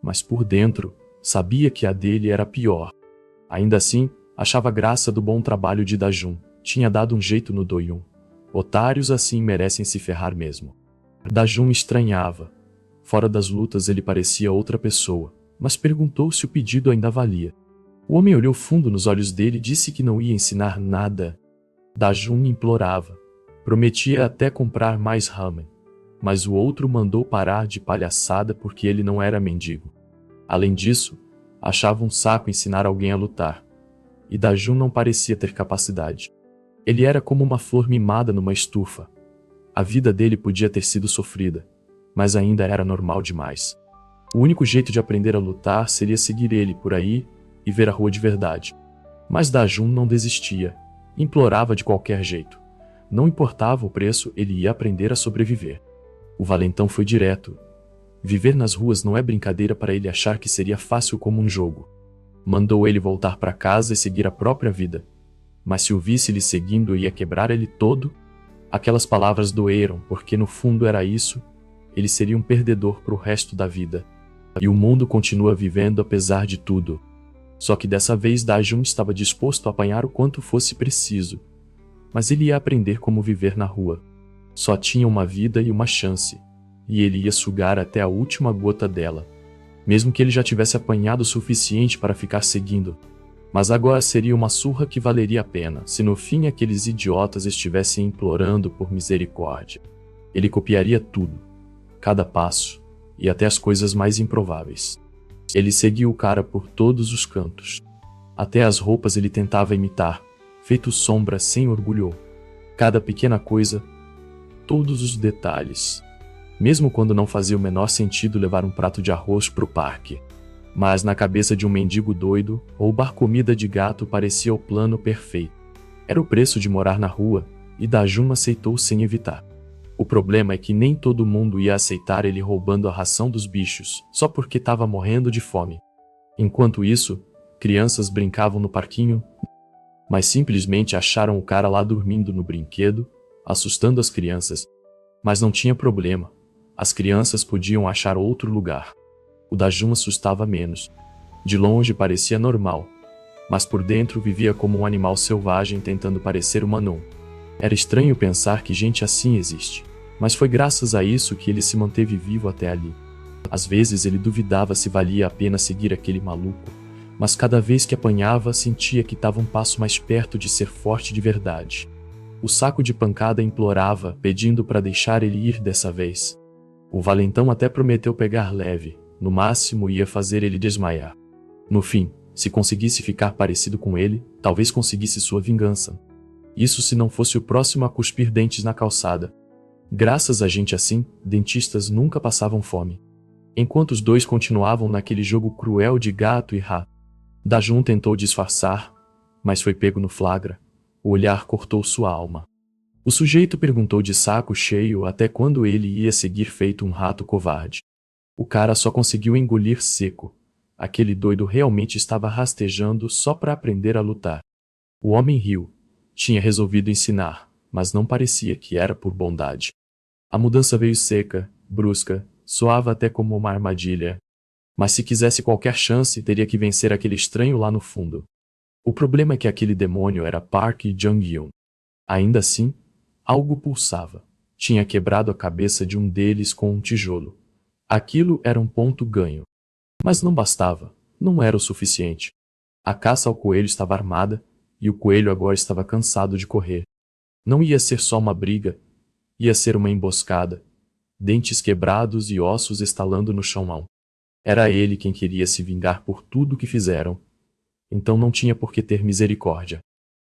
A: mas por dentro sabia que a dele era pior. Ainda assim, achava graça do bom trabalho de Dajun. Tinha dado um jeito no Doyun. Otários assim merecem se ferrar mesmo. Dajun estranhava. Fora das lutas ele parecia outra pessoa, mas perguntou se o pedido ainda valia. O homem olhou fundo nos olhos dele e disse que não ia ensinar nada. Dajun implorava. Prometia até comprar mais ramen. Mas o outro mandou parar de palhaçada porque ele não era mendigo. Além disso, achava um saco ensinar alguém a lutar. E Dajun não parecia ter capacidade. Ele era como uma flor mimada numa estufa. A vida dele podia ter sido sofrida, mas ainda era normal demais. O único jeito de aprender a lutar seria seguir ele por aí e ver a rua de verdade. Mas Dajun não desistia, implorava de qualquer jeito. Não importava o preço, ele ia aprender a sobreviver. O valentão foi direto. Viver nas ruas não é brincadeira para ele achar que seria fácil como um jogo. Mandou ele voltar para casa e seguir a própria vida. Mas se o visse lhe seguindo, ia quebrar ele todo. Aquelas palavras doeram, porque no fundo era isso. Ele seria um perdedor pro resto da vida. E o mundo continua vivendo apesar de tudo. Só que dessa vez Dajun estava disposto a apanhar o quanto fosse preciso. Mas ele ia aprender como viver na rua. Só tinha uma vida e uma chance. E ele ia sugar até a última gota dela. Mesmo que ele já tivesse apanhado o suficiente para ficar seguindo. Mas agora seria uma surra que valeria a pena, se no fim aqueles idiotas estivessem implorando por misericórdia. Ele copiaria tudo, cada passo, e até as coisas mais improváveis. Ele seguia o cara por todos os cantos. Até as roupas ele tentava imitar, feito sombra sem orgulho. Cada pequena coisa, todos os detalhes. Mesmo quando não fazia o menor sentido levar um prato de arroz pro parque. Mas na cabeça de um mendigo doido, roubar comida de gato parecia o plano perfeito. Era o preço de morar na rua, e Dajun aceitou sem evitar. O problema é que nem todo mundo ia aceitar ele roubando a ração dos bichos, só porque estava morrendo de fome. Enquanto isso, crianças brincavam no parquinho, mas simplesmente acharam o cara lá dormindo no brinquedo, assustando as crianças. Mas não tinha problema, as crianças podiam achar outro lugar. O Dajun assustava menos. De longe parecia normal, mas por dentro vivia como um animal selvagem tentando parecer humano. Era estranho pensar que gente assim existe, mas foi graças a isso que ele se manteve vivo até ali. Às vezes ele duvidava se valia a pena seguir aquele maluco, mas cada vez que apanhava sentia que estava um passo mais perto de ser forte de verdade. O saco de pancada implorava, pedindo para deixar ele ir dessa vez. O valentão até prometeu pegar leve. No máximo ia fazer ele desmaiar. No fim, se conseguisse ficar parecido com ele, talvez conseguisse sua vingança. Isso se não fosse o próximo a cuspir dentes na calçada. Graças a gente assim, dentistas nunca passavam fome. Enquanto os dois continuavam naquele jogo cruel de gato e rato, Dajun tentou disfarçar, mas foi pego no flagra. O olhar cortou sua alma. O sujeito perguntou de saco cheio até quando ele ia seguir feito um rato covarde. O cara só conseguiu engolir seco. Aquele doido realmente estava rastejando só para aprender a lutar. O homem riu. Tinha resolvido ensinar, mas não parecia que era por bondade. A mudança veio seca, brusca, soava até como uma armadilha. Mas se quisesse qualquer chance, teria que vencer aquele estranho lá no fundo. O problema é que aquele demônio era Park Jung-hyun. Ainda assim, algo pulsava. Tinha quebrado a cabeça de um deles com um tijolo. Aquilo era um ponto ganho. Mas não bastava, não era o suficiente. A caça ao coelho estava armada, e o coelho agora estava cansado de correr. Não ia ser só uma briga, ia ser uma emboscada. Dentes quebrados e ossos estalando no chão. Era ele quem queria se vingar por tudo que fizeram. Então não tinha por que ter misericórdia.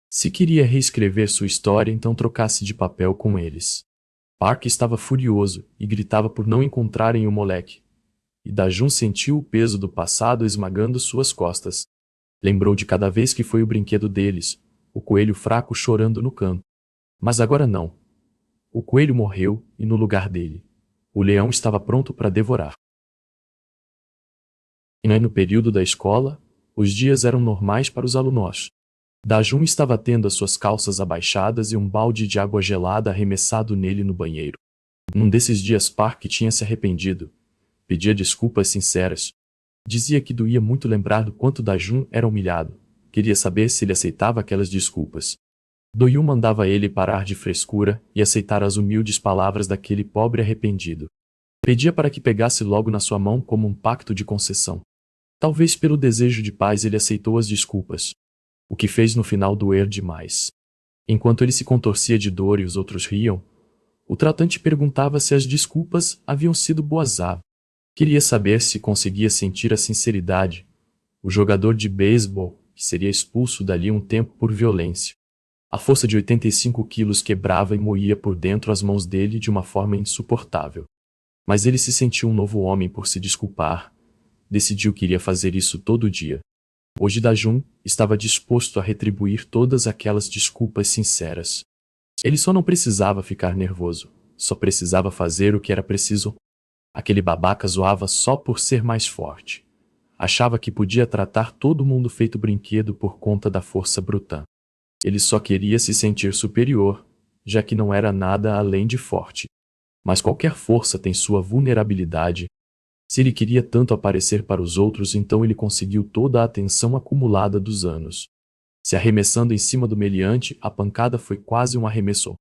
A: Se queria reescrever sua história, então trocasse de papel com eles. Park estava furioso e gritava por não encontrarem o moleque. E Dajun sentiu o peso do passado esmagando suas costas. Lembrou de cada vez que foi o brinquedo deles, o coelho fraco chorando no canto. Mas agora não. O coelho morreu e no lugar dele, o leão estava pronto para devorar. E no período da escola, os dias eram normais para os alunos. Dajun estava tendo as suas calças abaixadas e um balde de água gelada arremessado nele no banheiro. Num desses dias Park tinha se arrependido. Pedia desculpas sinceras. Dizia que doía muito lembrar do quanto Dajun era humilhado. Queria saber se ele aceitava aquelas desculpas. Do-Yu mandava ele parar de frescura e aceitar as humildes palavras daquele pobre arrependido. Pedia para que pegasse logo na sua mão como um pacto de concessão. Talvez pelo desejo de paz ele aceitou as desculpas, o que fez no final doer demais. Enquanto ele se contorcia de dor e os outros riam, o tratante perguntava se as desculpas haviam sido boas-a. Queria saber se conseguia sentir a sinceridade. O jogador de beisebol, que seria expulso dali um tempo por violência. A força de 85 quilos quebrava e moía por dentro as mãos dele de uma forma insuportável. Mas ele se sentiu um novo homem por se desculpar. Decidiu que iria fazer isso todo dia. Hoje Da-Jun estava disposto a retribuir todas aquelas desculpas sinceras. Ele só não precisava ficar nervoso, só precisava fazer o que era preciso. Aquele babaca zoava só por ser mais forte. Achava que podia tratar todo mundo feito brinquedo por conta da força bruta. Ele só queria se sentir superior, já que não era nada além de forte. Mas qualquer força tem sua vulnerabilidade. Se ele queria tanto aparecer para os outros, então ele conseguiu toda a atenção acumulada dos anos. Se arremessando em cima do meliante, a pancada foi quase um arremesso.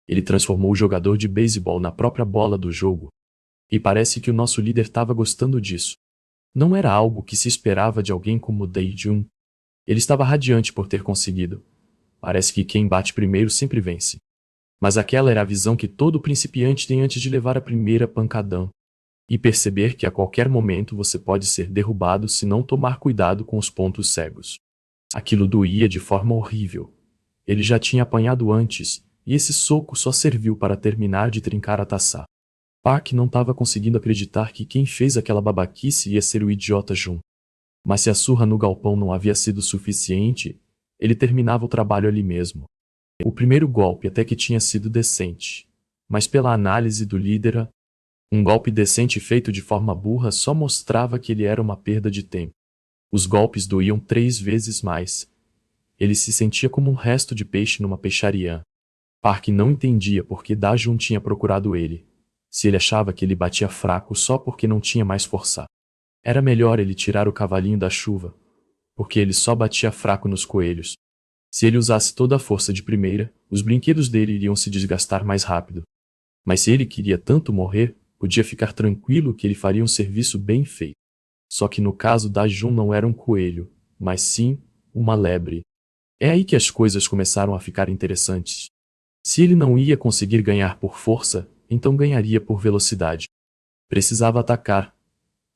A: Ele transformou o jogador de beisebol na própria bola do jogo. E parece que o nosso líder estava gostando disso. Não era algo que se esperava de alguém como Da-Jun. Ele estava radiante por ter conseguido. Parece que quem bate primeiro sempre vence. Mas aquela era a visão que todo principiante tem antes de levar a primeira pancadão. E perceber que a qualquer momento você pode ser derrubado se não tomar cuidado com os pontos cegos. Aquilo doía de forma horrível. Ele já tinha apanhado antes, e esse soco só serviu para terminar de trincar a taça. Park não estava conseguindo acreditar que quem fez aquela babaquice ia ser o idiota Jun. Mas se a surra no galpão não havia sido suficiente, ele terminava o trabalho ali mesmo. O primeiro golpe até que tinha sido decente, mas pela análise do líder, um golpe decente feito de forma burra só mostrava que ele era uma perda de tempo. Os golpes doíam 3 vezes mais. Ele se sentia como um resto de peixe numa peixaria. Park não entendia por que Da-Jun tinha procurado ele. Se ele achava que ele batia fraco só porque não tinha mais força. Era melhor ele tirar o cavalinho da chuva, porque ele só batia fraco nos coelhos. Se ele usasse toda a força de primeira, os brinquedos dele iriam se desgastar mais rápido. Mas se ele queria tanto morrer, podia ficar tranquilo que ele faria um serviço bem feito. Só que no caso Da-Jun não era um coelho, mas sim uma lebre. É aí que as coisas começaram a ficar interessantes. Se ele não ia conseguir ganhar por força, então ganharia por velocidade. Precisava atacar,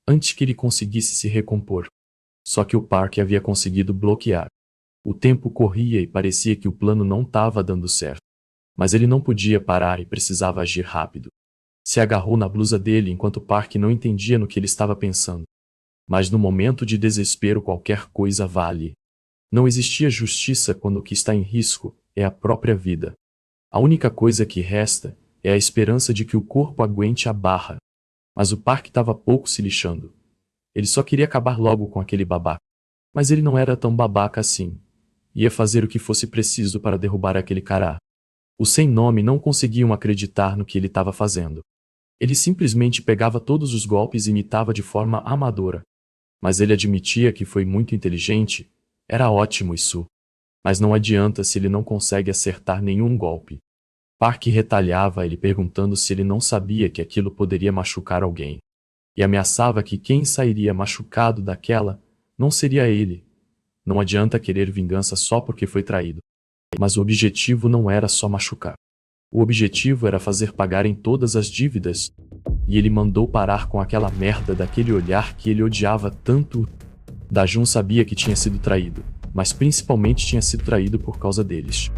A: antes que ele conseguisse se recompor. Só que o Park havia conseguido bloquear. O tempo corria e parecia que o plano não estava dando certo. Mas ele não podia parar e precisava agir rápido. Se agarrou na blusa dele enquanto Park não entendia no que ele estava pensando. Mas no momento de desespero qualquer coisa vale. Não existia justiça quando o que está em risco é a própria vida. A única coisa que resta é a esperança de que o corpo aguente a barra. Mas o Park estava pouco se lixando. Ele só queria acabar logo com aquele babaca. Mas ele não era tão babaca assim. Ia fazer o que fosse preciso para derrubar aquele cara. Os sem nome não conseguiam acreditar no que ele estava fazendo. Ele simplesmente pegava todos os golpes e imitava de forma amadora. Mas ele admitia que foi muito inteligente. Era ótimo isso. Mas não adianta se ele não consegue acertar nenhum golpe. Park retalhava ele perguntando se ele não sabia que aquilo poderia machucar alguém. E ameaçava que quem sairia machucado daquela não seria ele. Não adianta querer vingança só porque foi traído. Mas o objetivo não era só machucar. O objetivo era fazer pagarem todas as dívidas. E ele mandou parar com aquela merda daquele olhar que ele odiava tanto. Da-Jun sabia que tinha sido traído, mas principalmente tinha sido traído por causa deles.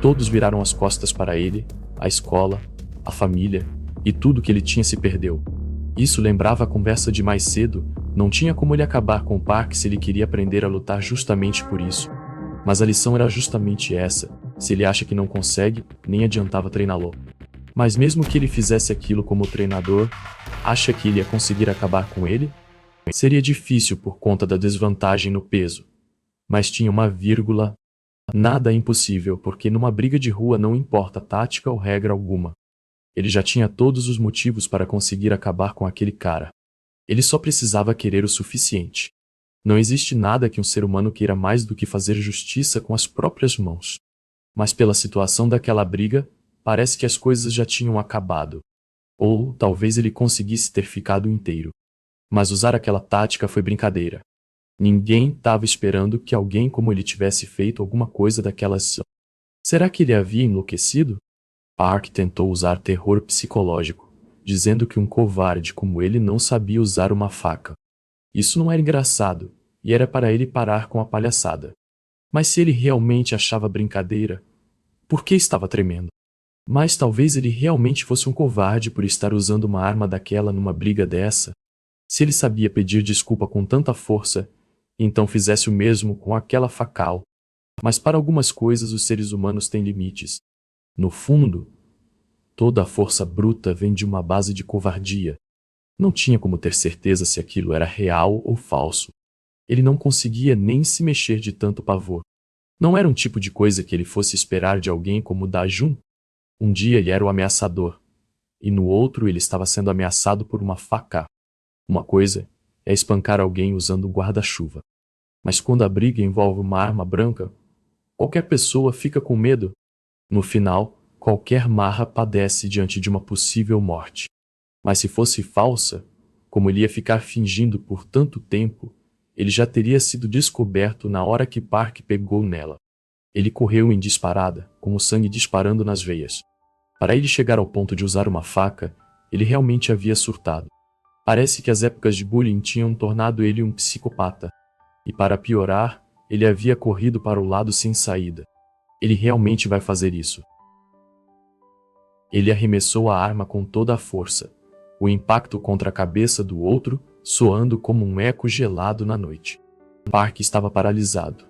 A: Todos viraram as costas para ele, a escola, a família, e tudo que ele tinha se perdeu. Isso lembrava a conversa de mais cedo, não tinha como ele acabar com o Park se ele queria aprender a lutar justamente por isso. Mas a lição era justamente essa, se ele acha que não consegue, nem adiantava treiná-lo. Mas mesmo que ele fizesse aquilo como treinador, acha que ele ia conseguir acabar com ele? Seria difícil por conta da desvantagem no peso. Mas tinha uma vírgula. Nada é impossível porque numa briga de rua não importa tática ou regra alguma. Ele já tinha todos os motivos para conseguir acabar com aquele cara. Ele só precisava querer o suficiente. Não existe nada que um ser humano queira mais do que fazer justiça com as próprias mãos. Mas pela situação daquela briga, parece que as coisas já tinham acabado. Ou talvez ele conseguisse ter ficado inteiro. Mas usar aquela tática foi brincadeira. Ninguém estava esperando que alguém como ele tivesse feito alguma coisa daquelas. Será que ele havia enlouquecido? Park tentou usar terror psicológico, dizendo que um covarde como ele não sabia usar uma faca. Isso não era engraçado, e era para ele parar com a palhaçada. Mas se ele realmente achava brincadeira, por que estava tremendo? Mas talvez ele realmente fosse um covarde por estar usando uma arma daquela numa briga dessa. Se ele sabia pedir desculpa com tanta força, então fizesse o mesmo com aquela facal. Mas para algumas coisas os seres humanos têm limites. No fundo, toda a força bruta vem de uma base de covardia. Não tinha como ter certeza se aquilo era real ou falso. Ele não conseguia nem se mexer de tanto pavor. Não era um tipo de coisa que ele fosse esperar de alguém como Da-jun. Um dia ele era o ameaçador, e no outro ele estava sendo ameaçado por uma faca. Uma coisa é espancar alguém usando um guarda-chuva. Mas quando a briga envolve uma arma branca, qualquer pessoa fica com medo. No final, qualquer marra padece diante de uma possível morte. Mas se fosse falsa, como ele ia ficar fingindo por tanto tempo, ele já teria sido descoberto na hora que Park pegou nela. Ele correu em disparada, com o sangue disparando nas veias. Para ele chegar ao ponto de usar uma faca, ele realmente havia surtado. Parece que as épocas de bullying tinham tornado ele um psicopata. E para piorar, ele havia corrido para o lado sem saída. Ele realmente vai fazer isso. Ele arremessou a arma com toda a força, o impacto contra a cabeça do outro soando como um eco gelado na noite. Park estava paralisado.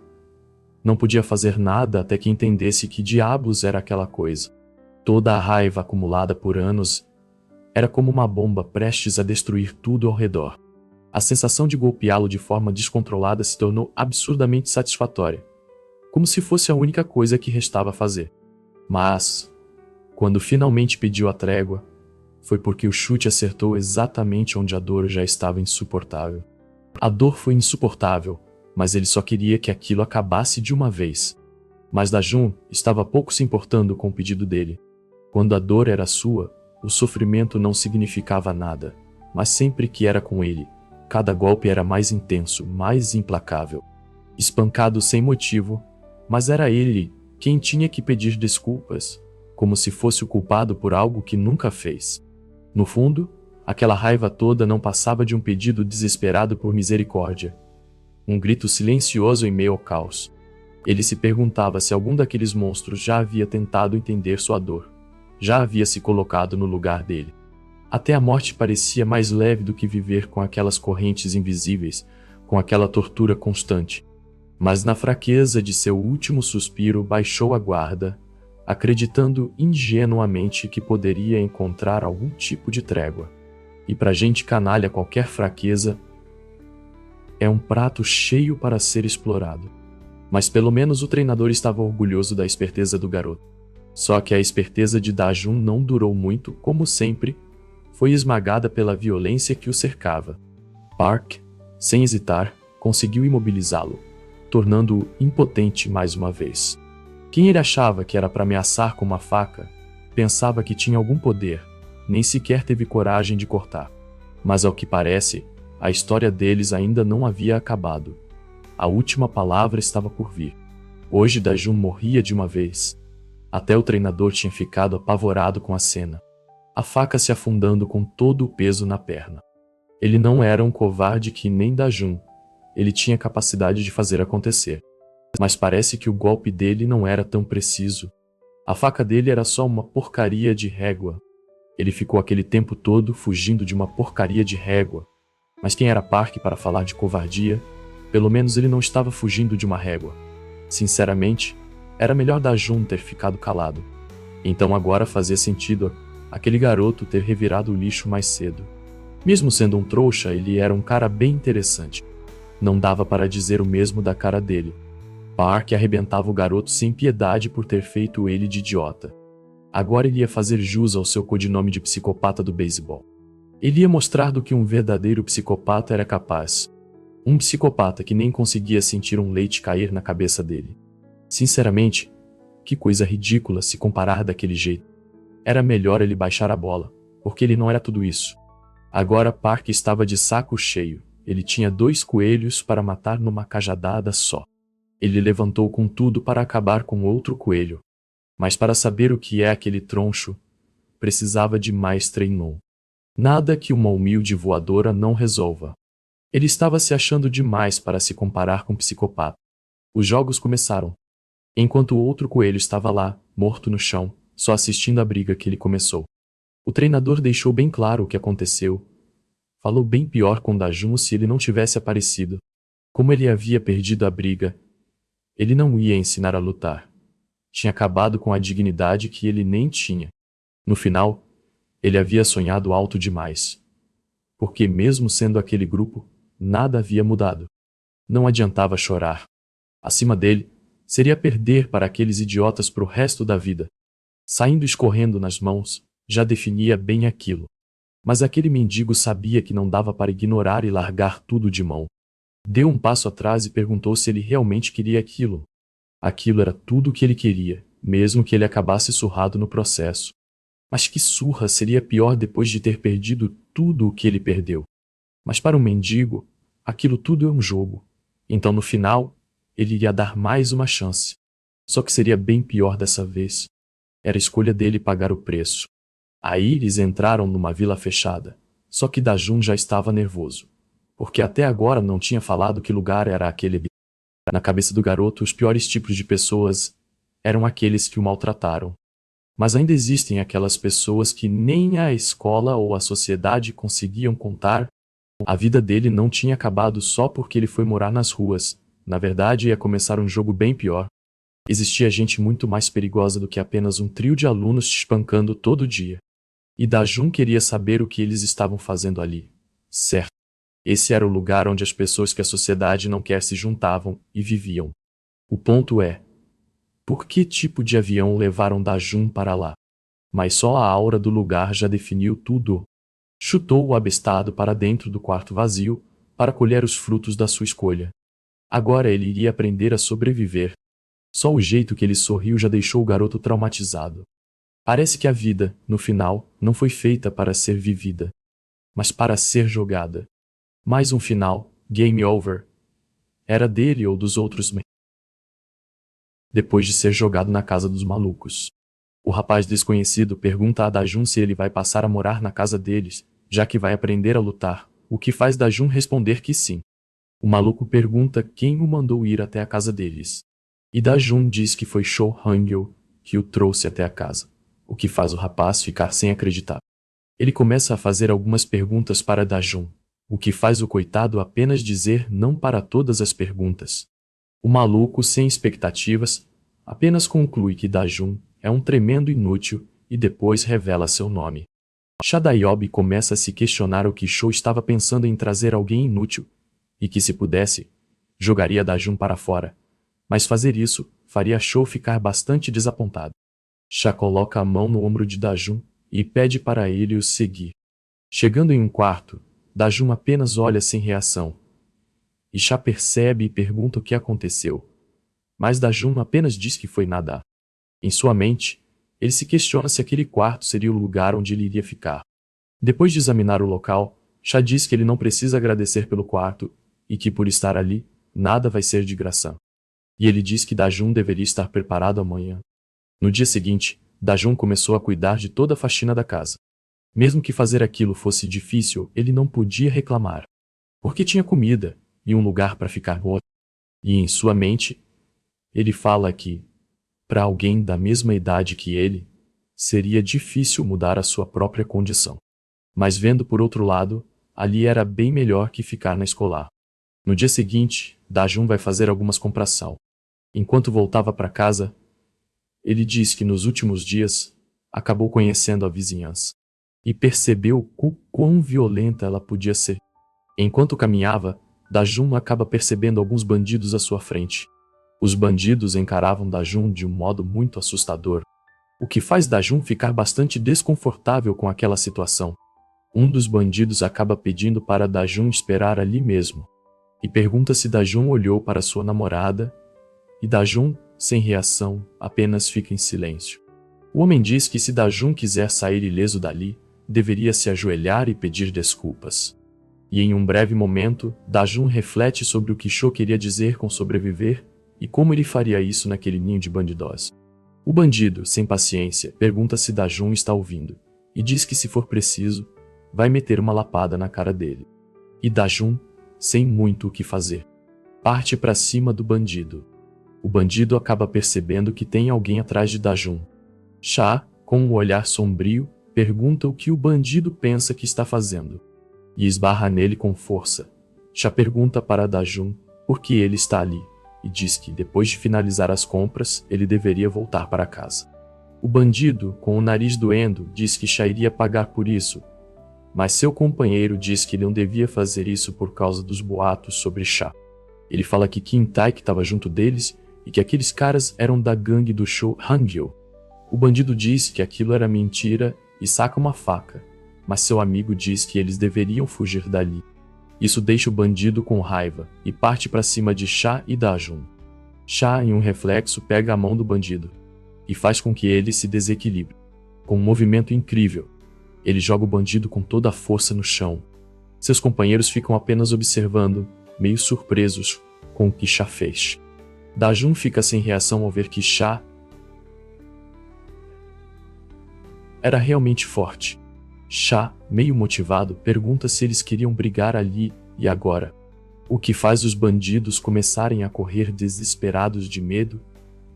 A: Não podia fazer nada até que entendesse que diabos era aquela coisa. Toda a raiva acumulada por anos era como uma bomba prestes a destruir tudo ao redor. A sensação de golpeá-lo de forma descontrolada se tornou absurdamente satisfatória, como se fosse a única coisa que restava fazer. Mas, quando finalmente pediu a trégua, foi porque o chute acertou exatamente onde a dor já estava insuportável. A dor foi insuportável, mas ele só queria que aquilo acabasse de uma vez. Mas Da-jun estava pouco se importando com o pedido dele. Quando a dor era sua, o sofrimento não significava nada, mas sempre que era com ele, cada golpe era mais intenso, mais implacável. Espancado sem motivo, mas era ele quem tinha que pedir desculpas, como se fosse o culpado por algo que nunca fez. No fundo, aquela raiva toda não passava de um pedido desesperado por misericórdia. Um grito silencioso em meio ao caos. Ele se perguntava se algum daqueles monstros já havia tentado entender sua dor. Já havia se colocado no lugar dele. Até a morte parecia mais leve do que viver com aquelas correntes invisíveis, com aquela tortura constante. Mas na fraqueza de seu último suspiro baixou a guarda, acreditando ingenuamente que poderia encontrar algum tipo de trégua. E pra gente canalha qualquer fraqueza é um prato cheio para ser explorado. Mas pelo menos o treinador estava orgulhoso da esperteza do garoto. Só que a esperteza de Da-jun não durou muito, como sempre, foi esmagada pela violência que o cercava. Park, sem hesitar, conseguiu imobilizá-lo, tornando-o impotente mais uma vez. Quem ele achava que era para ameaçar com uma faca, pensava que tinha algum poder, nem sequer teve coragem de cortar. Mas ao que parece, a história deles ainda não havia acabado. A última palavra estava por vir. Hoje Da-jun morria de uma vez. Até o treinador tinha ficado apavorado com a cena. A faca se afundando com todo o peso na perna. Ele não era um covarde que nem Da-jun. Ele tinha capacidade de fazer acontecer. Mas parece que o golpe dele não era tão preciso. A faca dele era só uma porcaria de régua. Ele ficou aquele tempo todo fugindo de uma porcaria de régua. Mas quem era Park para falar de covardia? Pelo menos ele não estava fugindo de uma régua. Sinceramente, era melhor Da-jun ter ficado calado. Então agora fazia sentido aquele garoto ter revirado o lixo mais cedo. Mesmo sendo um trouxa, ele era um cara bem interessante. Não dava para dizer o mesmo da cara dele. Park arrebentava o garoto sem piedade por ter feito ele de idiota. Agora ele ia fazer jus ao seu codinome de psicopata do beisebol. Ele ia mostrar do que um verdadeiro psicopata era capaz. Um psicopata que nem conseguia sentir um leite cair na cabeça dele. Sinceramente, Que coisa ridícula se comparar daquele jeito. Era melhor ele baixar a bola, porque ele não era tudo isso. Agora Park estava de saco cheio. Ele tinha 2 coelhos para matar numa cajadada só. Ele levantou com tudo para acabar com outro coelho. Mas para saber o que é aquele troncho, precisava de mais treino. Nada que uma humilde voadora não resolva. Ele estava se achando demais para se comparar com um psicopata. Os jogos começaram. Enquanto o outro coelho estava lá, morto no chão, só assistindo à briga que ele começou. O treinador deixou bem claro o que aconteceu. Falou bem pior com Dajun se ele não tivesse aparecido. Como ele havia perdido a briga, ele não ia ensinar a lutar. Tinha acabado com a dignidade que ele nem tinha. No final, ele havia sonhado alto demais. Porque mesmo sendo aquele grupo, nada havia mudado. Não adiantava chorar. Acima dele, seria perder para aqueles idiotas pro resto da vida. Saindo escorrendo nas mãos, já definia bem aquilo. Mas aquele mendigo sabia que não dava para ignorar e largar tudo de mão. Deu um passo atrás e perguntou se ele realmente queria aquilo. Aquilo era tudo o que ele queria, mesmo que ele acabasse surrado no processo. Mas que surra seria pior depois de ter perdido tudo o que ele perdeu? Mas para um mendigo, aquilo tudo é um jogo. Então no final, ele iria dar mais uma chance. Só que seria bem pior dessa vez. Era escolha dele pagar o preço. Aí eles entraram numa vila fechada. Só que Dajun já estava nervoso. Porque até agora não tinha falado que lugar era aquele. Na cabeça do garoto, os piores tipos de pessoas eram aqueles que o maltrataram. Mas ainda existem aquelas pessoas que nem a escola ou a sociedade conseguiam contar. A vida dele não tinha acabado só porque ele foi morar nas ruas. Na verdade, ia começar um jogo bem pior. Existia gente muito mais perigosa do que apenas um trio de alunos te espancando todo dia. E Dajun queria saber o que eles estavam fazendo ali. Certo. Esse era o lugar onde as pessoas que a sociedade não quer se juntavam e viviam. O ponto é, por que tipo de avião levaram Dajun para lá? Mas só a aura do lugar já definiu tudo. Chutou o abestado para dentro do quarto vazio, para colher os frutos da sua escolha. Agora ele iria aprender a sobreviver. Só o jeito que ele sorriu já deixou o garoto traumatizado. Parece que a vida, no final, não foi feita para ser vivida, mas para ser jogada. Mais um final, game over. Era dele ou dos outros. Depois de ser jogado na casa dos malucos. O rapaz desconhecido pergunta a Dajun se ele vai passar a morar na casa deles, já que vai aprender a lutar, o que faz Dajun responder que sim. O maluco pergunta quem o mandou ir até a casa deles. E Dajun diz que foi Cho Hangil que o trouxe até a casa, o que faz o rapaz ficar sem acreditar. Ele começa a fazer algumas perguntas para Dajun, o que faz o coitado apenas dizer não para todas as perguntas. O maluco, sem expectativas, apenas conclui que Dajun é um tremendo inútil e depois revela seu nome. Shadayob começa a se questionar o que Cho estava pensando em trazer alguém inútil, e que se pudesse, jogaria Dajun para fora. Mas fazer isso faria Cho ficar bastante desapontado. Chá coloca a mão no ombro de Dajun e pede para ele o seguir. Chegando em um quarto, Dajun apenas olha sem reação. E Chá percebe e pergunta o que aconteceu. Mas Dajun apenas diz que foi nadar. Em sua mente, ele se questiona se aquele quarto seria o lugar onde ele iria ficar. Depois de examinar o local, Chá diz que ele não precisa agradecer pelo quarto e que por estar ali, nada vai ser de graça. E ele diz que Dajun deveria estar preparado amanhã. No dia seguinte, Dajun começou a cuidar de toda a faxina da casa. Mesmo que fazer aquilo fosse difícil, ele não podia reclamar. Porque tinha comida e um lugar para ficar. E em sua mente, ele fala que, para alguém da mesma idade que ele, seria difícil mudar a sua própria condição. Mas vendo por outro lado, ali era bem melhor que ficar na escolar. No dia seguinte, Dajun vai fazer algumas compração. Enquanto voltava para casa, ele diz que nos últimos dias acabou conhecendo a vizinhança e percebeu quão violenta ela podia ser. Enquanto caminhava, Dajun acaba percebendo alguns bandidos à sua frente. Os bandidos encaravam Dajun de um modo muito assustador, o que faz Dajun ficar bastante desconfortável com aquela situação. Um dos bandidos acaba pedindo para Dajun esperar ali mesmo, e pergunta se Dajun olhou para sua namorada, e Dajun sem reação, apenas fica em silêncio. O homem diz que se Dajun quiser sair ileso dali, deveria se ajoelhar e pedir desculpas. E em um breve momento, Dajun reflete sobre o que Cho queria dizer com sobreviver e como ele faria isso naquele ninho de bandidos. O bandido, sem paciência, pergunta se Dajun está ouvindo e diz que se for preciso, vai meter uma lapada na cara dele. E Dajun, sem muito o que fazer, parte para cima do bandido. O bandido acaba percebendo que tem alguém atrás de Dajun. Cha, com um olhar sombrio, pergunta o que o bandido pensa que está fazendo e esbarra nele com força. Cha pergunta para Dajun por que ele está ali e diz que, depois de finalizar as compras, ele deveria voltar para casa. O bandido, com o nariz doendo, diz que Cha iria pagar por isso, mas seu companheiro diz que ele não devia fazer isso por causa dos boatos sobre Cha. Ele fala que Kim Taek estava junto deles e que aqueles caras eram da gangue do Cho Hangyo. O bandido diz que aquilo era mentira e saca uma faca, mas seu amigo diz que eles deveriam fugir dali. Isso deixa o bandido com raiva e parte para cima de Cha e Dajun. Cha, em um reflexo, pega a mão do bandido e faz com que ele se desequilibre. Com um movimento incrível, ele joga o bandido com toda a força no chão. Seus companheiros ficam apenas observando, meio surpresos com o que Cha fez. Dajun fica sem reação ao ver que Cha era realmente forte. Cha, meio motivado, pergunta se eles queriam brigar ali e agora, o que faz os bandidos começarem a correr desesperados de medo,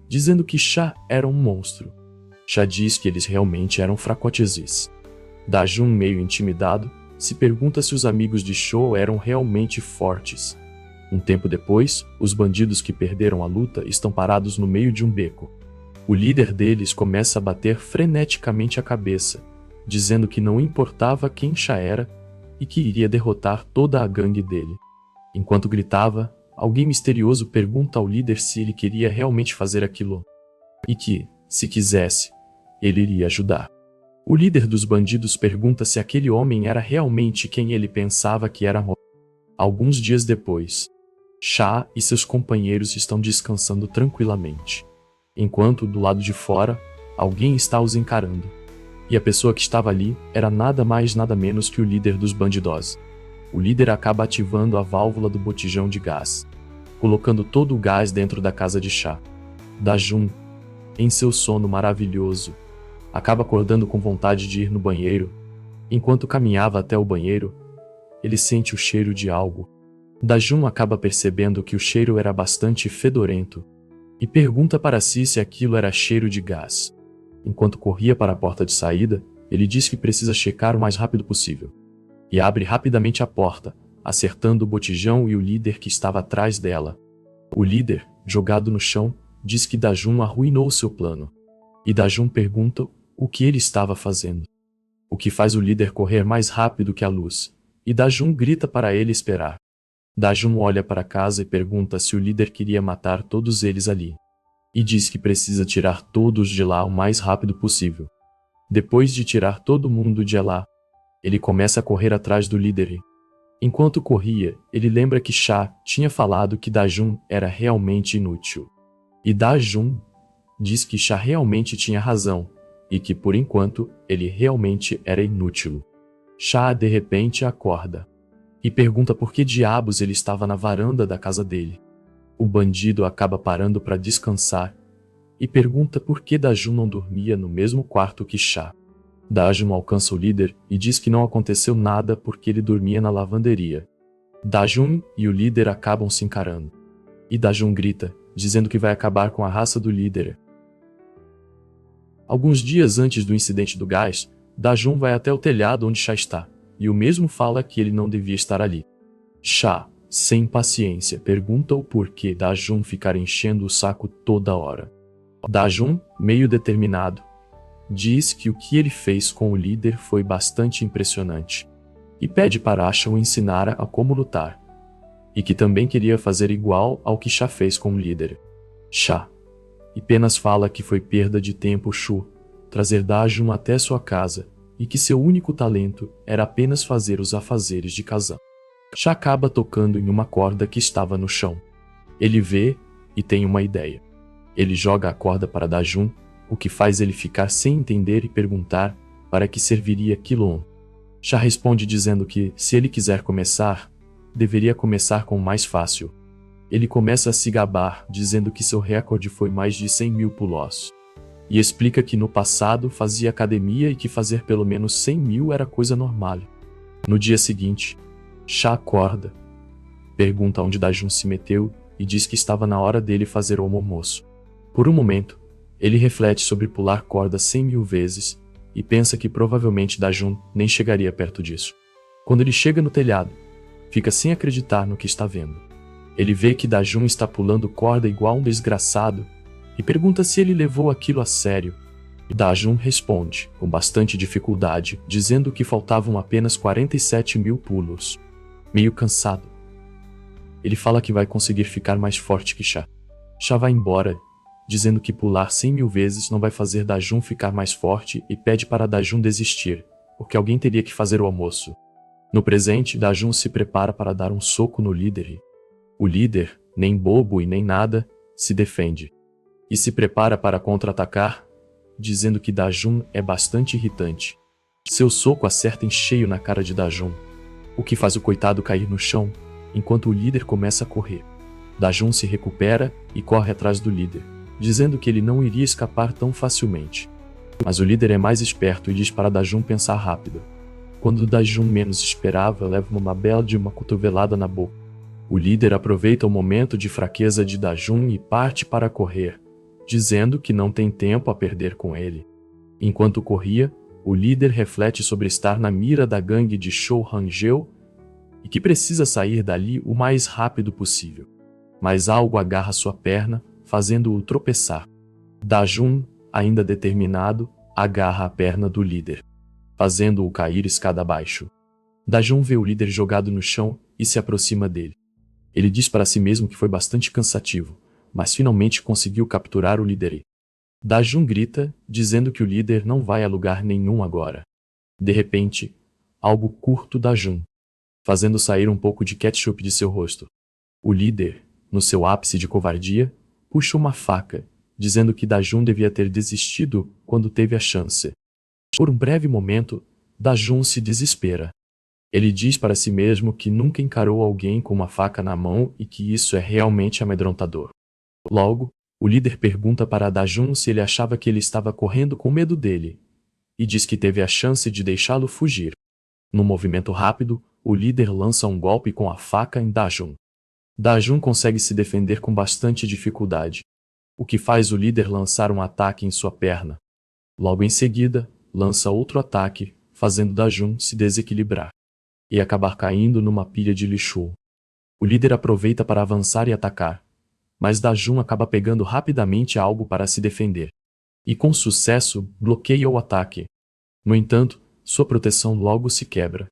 A: dizendo que Cha era um monstro. Cha diz que eles realmente eram fracoteses. Dajun, meio intimidado, se pergunta se os amigos de Cho eram realmente fortes. Um tempo depois, os bandidos que perderam a luta estão parados no meio de um beco. O líder deles começa a bater freneticamente a cabeça, dizendo que não importava quem Cha era e que iria derrotar toda a gangue dele. Enquanto gritava, alguém misterioso pergunta ao líder se ele queria realmente fazer aquilo e que, se quisesse, ele iria ajudar. O líder dos bandidos pergunta se aquele homem era realmente quem ele pensava que era. Alguns dias depois, Cha e seus companheiros estão descansando tranquilamente, enquanto, do lado de fora, alguém está os encarando. E a pessoa que estava ali era nada mais nada menos que o líder dos bandidos. O líder acaba ativando a válvula do botijão de gás, colocando todo o gás dentro da casa de Cha. Dajun, em seu sono maravilhoso, acaba acordando com vontade de ir no banheiro. Enquanto caminhava até o banheiro, ele sente o cheiro de algo. Dajun acaba percebendo que o cheiro era bastante fedorento e pergunta para si se aquilo era cheiro de gás. Enquanto corria para a porta de saída, ele diz que precisa checar o mais rápido possível e abre rapidamente a porta, acertando o botijão e o líder que estava atrás dela. O líder, jogado no chão, diz que Dajun arruinou seu plano. E Dajun pergunta o que ele estava fazendo, o que faz o líder correr mais rápido que a luz, e Dajun grita para ele esperar. Dajun olha para casa e pergunta se o líder queria matar todos eles ali, e diz que precisa tirar todos de lá o mais rápido possível. Depois de tirar todo mundo de lá, ele começa a correr atrás do líder. Enquanto corria, ele lembra que Cha tinha falado que Dajun era realmente inútil. E Dajun diz que Cha realmente tinha razão, e que, por enquanto, ele realmente era inútil. Cha, de repente, acorda e pergunta por que diabos ele estava na varanda da casa dele. O bandido acaba parando para descansar e pergunta por que Dajun não dormia no mesmo quarto que Cha. Dajun alcança o líder e diz que não aconteceu nada porque ele dormia na lavanderia. Dajun e o líder acabam se encarando. E Dajun grita, dizendo que vai acabar com a raça do líder. Alguns dias antes do incidente do gás, Dajun vai até o telhado onde Cha está, e o mesmo fala que ele não devia estar ali. Cha, sem paciência, pergunta o porquê Dajun ficar enchendo o saco toda hora. Dajun, meio determinado, diz que o que ele fez com o líder foi bastante impressionante, e pede para Cha o ensinar a como lutar, e que também queria fazer igual ao que Cha fez com o líder. Cha apenas fala que foi perda de tempo Chu trazer Dajun até sua casa e que seu único talento era apenas fazer os afazeres de casa. Cha acaba tocando em uma corda que estava no chão. Ele vê e tem uma ideia. Ele joga a corda para Dajun, o que faz ele ficar sem entender e perguntar para que serviria aquilo. Shah responde dizendo que, se ele quiser começar, deveria começar com o mais fácil. Ele começa a se gabar, dizendo que seu recorde foi mais de 100.000 pulos. E explica que no passado fazia academia e que fazer pelo menos 100.000 era coisa normal. No dia seguinte, Shah acorda, pergunta onde Dajun se meteu e diz que estava na hora dele fazer o almoço. Por um momento, ele reflete sobre pular corda 100.000 vezes e pensa que provavelmente Dajun nem chegaria perto disso. Quando ele chega no telhado, fica sem acreditar no que está vendo. Ele vê que Dajun está pulando corda igual um desgraçado e pergunta se ele levou aquilo a sério. Dajun responde, com bastante dificuldade, dizendo que faltavam apenas 47.000 pulos. Meio cansado, ele fala que vai conseguir ficar mais forte que Shah. Shah vai embora, dizendo que pular 100.000 vezes não vai fazer Dajun ficar mais forte e pede para Dajun desistir, porque alguém teria que fazer o almoço. No presente, Dajun se prepara para dar um soco no líder. O líder, nem bobo e nem nada, se defende. E se prepara para contra-atacar, dizendo que Dajun é bastante irritante. Seu soco acerta em cheio na cara de Dajun, o que faz o coitado cair no chão, enquanto o líder começa a correr. Dajun se recupera e corre atrás do líder, dizendo que ele não iria escapar tão facilmente. Mas o líder é mais esperto e diz para Dajun pensar rápido. Quando Dajun menos esperava, leva uma bela de uma cotovelada na boca. O líder aproveita o momento de fraqueza de Dajun e parte para correr, dizendo que não tem tempo a perder com ele. Enquanto corria, o líder reflete sobre estar na mira da gangue de Shou Rangel e que precisa sair dali o mais rápido possível. Mas algo agarra sua perna, fazendo-o tropeçar. Dajun, ainda determinado, agarra a perna do líder, fazendo-o cair escada abaixo. Dajun vê o líder jogado no chão e se aproxima dele. Ele diz para si mesmo que foi bastante cansativo, mas finalmente conseguiu capturar o líder. Dajun grita, dizendo que o líder não vai a lugar nenhum agora. De repente, algo curto Dajun, fazendo sair um pouco de ketchup de seu rosto. O líder, no seu ápice de covardia, puxa uma faca, dizendo que Dajun devia ter desistido quando teve a chance. Por um breve momento, Dajun se desespera. Ele diz para si mesmo que nunca encarou alguém com uma faca na mão e que isso é realmente amedrontador. Logo, o líder pergunta para Dajun se ele achava que ele estava correndo com medo dele, e diz que teve a chance de deixá-lo fugir. Num movimento rápido, o líder lança um golpe com a faca em Dajun. Dajun consegue se defender com bastante dificuldade, o que faz o líder lançar um ataque em sua perna. Logo em seguida, lança outro ataque, fazendo Dajun se desequilibrar e acabar caindo numa pilha de lixo. O líder aproveita para avançar e atacar, mas Dajun acaba pegando rapidamente algo para se defender, e com sucesso bloqueia o ataque. No entanto, sua proteção logo se quebra,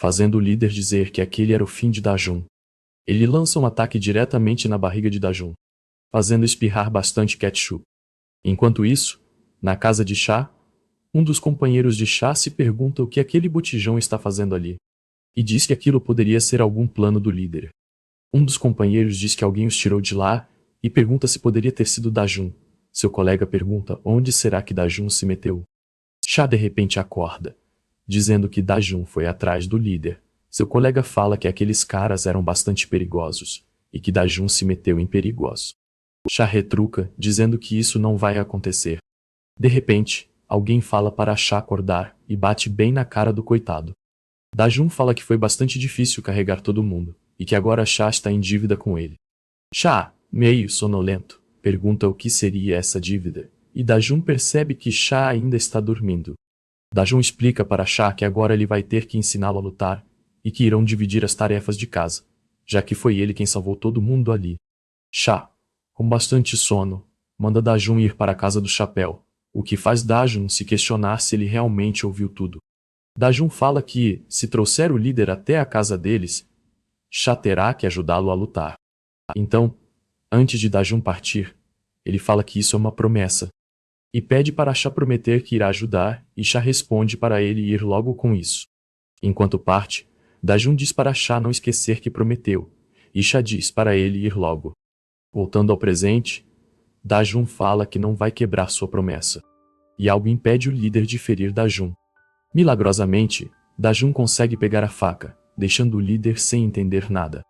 A: fazendo o líder dizer que aquele era o fim de Dajun. Ele lança um ataque diretamente na barriga de Dajun, fazendo espirrar bastante ketchup. Enquanto isso, na casa de Shah, um dos companheiros de Shah se pergunta o que aquele botijão está fazendo ali, e diz que aquilo poderia ser algum plano do líder. Um dos companheiros diz que alguém os tirou de lá e pergunta se poderia ter sido Dajun. Seu colega pergunta onde será que Dajun se meteu. Shah de repente acorda, dizendo que Dajun foi atrás do líder. Seu colega fala que aqueles caras eram bastante perigosos e que Dajun se meteu em perigoso. Shah retruca, dizendo que isso não vai acontecer. De repente, alguém fala para Shah acordar e bate bem na cara do coitado. Dajun fala que foi bastante difícil carregar todo mundo e que agora Shah está em dívida com ele. Shah, meio sonolento, pergunta o que seria essa dívida, e Dajun percebe que Shah ainda está dormindo. Dajun explica para Shah que agora ele vai ter que ensiná-lo a lutar e que irão dividir as tarefas de casa, já que foi ele quem salvou todo mundo ali. Shah, com bastante sono, manda Dajun ir para a casa do chapéu, o que faz Dajun se questionar se ele realmente ouviu tudo. Dajun fala que, se trouxer o líder até a casa deles, Shah terá que ajudá-lo a lutar. Então, antes de Dajun partir, ele fala que isso é uma promessa, e pede para Shah prometer que irá ajudar, e Shah responde para ele ir logo com isso. Enquanto parte, Dajun diz para Shah não esquecer que prometeu, e Shah diz para ele ir logo. Voltando ao presente, Dajun fala que não vai quebrar sua promessa. E algo impede o líder de ferir Dajun. Milagrosamente, Dajun consegue pegar a faca, deixando o líder sem entender nada.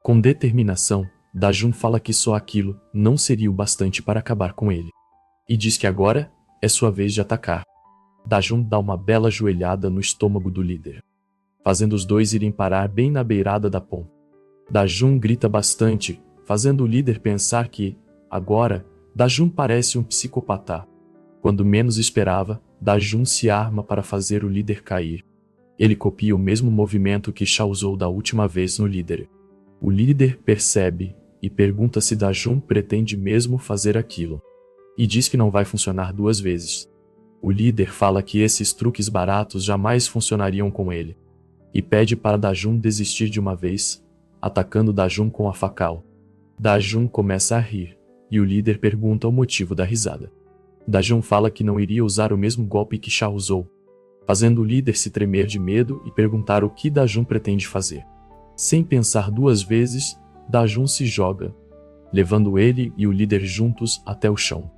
A: Com determinação, Dajun fala que só aquilo não seria o bastante para acabar com ele. E diz que agora é sua vez de atacar. Dajun dá uma bela joelhada no estômago do líder, fazendo os dois irem parar bem na beirada da ponte. Dajun grita bastante, fazendo o líder pensar que, agora, Dajun parece um psicopata. Quando menos esperava, Dajun se arma para fazer o líder cair. Ele copia o mesmo movimento que Sha usou da última vez no líder. O líder percebe e pergunta se Dajun pretende mesmo fazer aquilo. E diz que não vai funcionar duas vezes. O líder fala que esses truques baratos jamais funcionariam com ele. E pede para Dajun desistir de uma vez, atacando Dajun com a facal. Dajun começa a rir, e o líder pergunta o motivo da risada. Dajun fala que não iria usar o mesmo golpe que Sha usou, fazendo o líder se tremer de medo e perguntar o que Dajun pretende fazer. Sem pensar duas vezes, Dajun se joga, levando ele e o líder juntos até o chão.